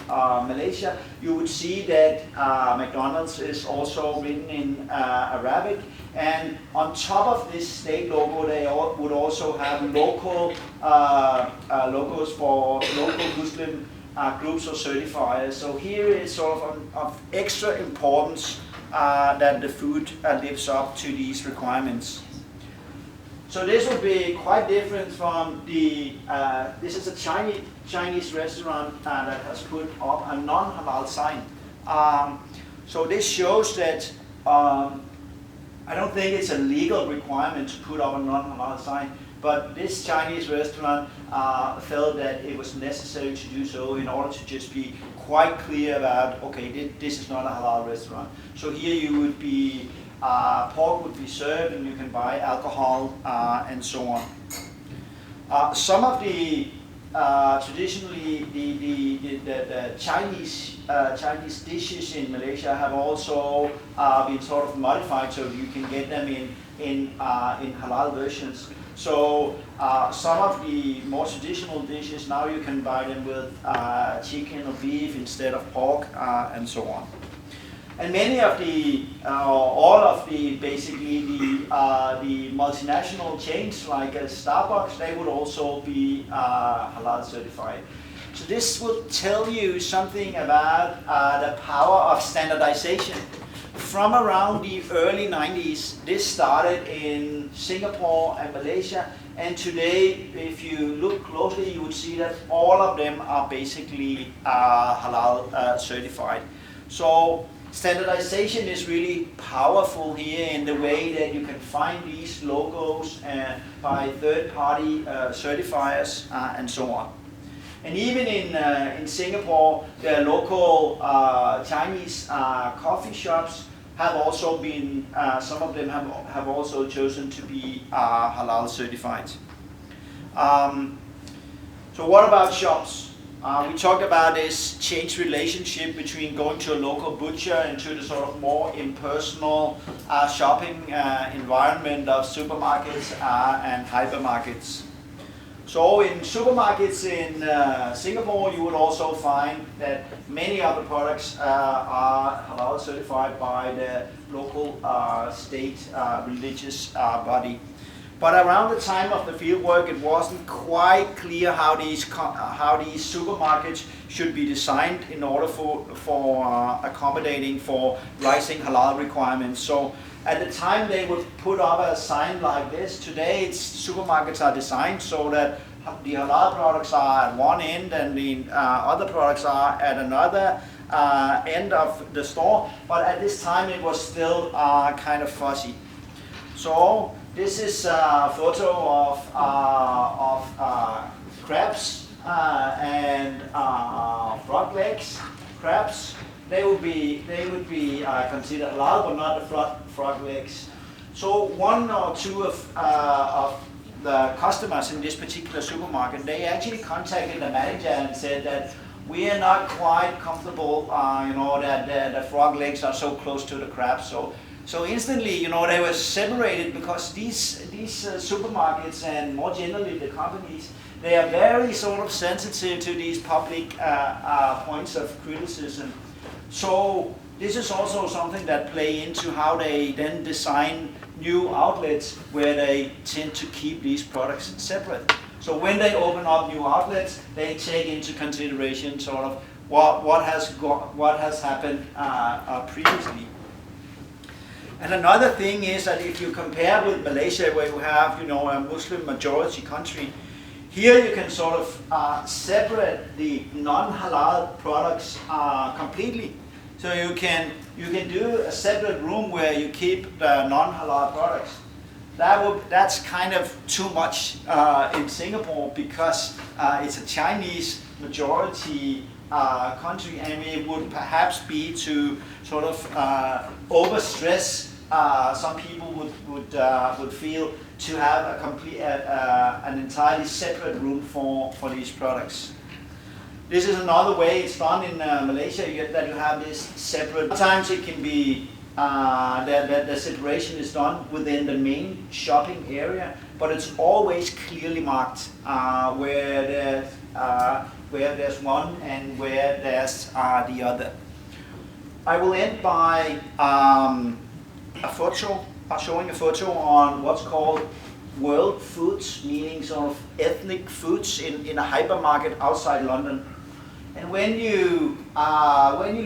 Malaysia, you would see that McDonald's is also written in Arabic. And on top of this state logo, they would also have local logos for local Muslim groups or certifiers. So here is sort of extra importance that the food lives up to these requirements. So this would be quite different from the, this is a Chinese restaurant that has put up a non-halal sign. So this shows that I don't think it's a legal requirement to put up a non-halal sign, but this Chinese restaurant felt that it was necessary to do so in order to just be quite clear about, okay, this is not a halal restaurant. So here you would be pork would be served, and you can buy alcohol and so on. Some of the traditionally the Chinese dishes in Malaysia have also been sort of modified, so you can get them in halal versions. So some of the more traditional dishes now you can buy them with chicken or beef instead of pork and so on. And many of the, all of the, basically the multinational chains like Starbucks, they would also be halal certified. So this will tell you something about the power of standardization. From around the early 90s, this started in Singapore and Malaysia, and today, if you look closely, you would see that all of them are basically halal certified. So standardization is really powerful here in the way that you can find these logos by third-party certifiers and so on. And even in Singapore, the local Chinese coffee shops have also been, some of them have also chosen to be halal certified. So what about shops? We talked about this changed relationship between going to a local butcher and to the sort of more impersonal shopping environment of supermarkets and hypermarkets. So in supermarkets in Singapore, you would also find that many of the products are halal certified by the local state religious body. But around the time of the fieldwork, it wasn't quite clear how these supermarkets should be designed in order for accommodating for rising halal requirements. So at the time, they would put up a sign like this. Today, supermarkets are designed so that the halal products are at one end and the other products are at another end of the store. But at this time, it was still kind of fuzzy. So this is a photo of crabs and frog legs. Crabs, they would be considered halal, but not the frog legs. So one or two of the customers in this particular supermarket, they actually contacted the manager and said that, we are not quite comfortable, that the frog legs are so close to the crab. So instantly, they were separated because these supermarkets and more generally the companies, they are very sort of sensitive to these public points of criticism. So this is also something that play into how they then design new outlets where they tend to keep these products separate. So when they open up new outlets, they take into consideration sort of what has happened previously. And another thing is that if you compare with Malaysia, where you have a Muslim majority country, here you can sort of separate the non-halal products completely. So you can do a separate room where you keep the non-halal products. That's kind of too much in Singapore because it's a Chinese majority country, and it would perhaps be to sort of overstress. Some people would feel to have a complete, an entirely separate room for these products. This is another way it's done in Malaysia, that you have this separate. Sometimes it can be that the separation is done within the main shopping area, but it's always clearly marked where there's one and where there's the other. I will end by showing a photo on what's called world foods, meaning sort of ethnic foods in a hypermarket outside London. And when you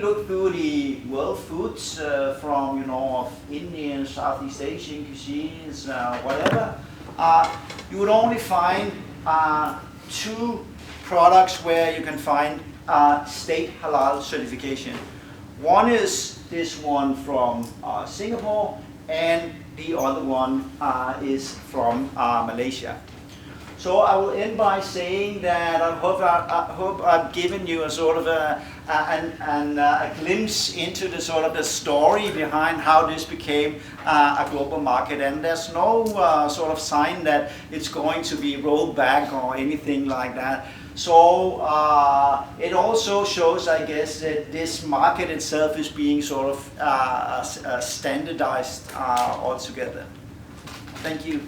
look through the world foods from of Indian, Southeast Asian cuisines, whatever, you would only find two products where you can find state halal certification. One is this one from Singapore, and the other one is from Malaysia. So I will end by saying that I hope I've given you a sort of a glimpse into the sort of the story behind how this became a global market, and there's no sort of sign that it's going to be rolled back or anything like that. So it also shows, I guess, that this market itself is being sort of standardized altogether. Thank you.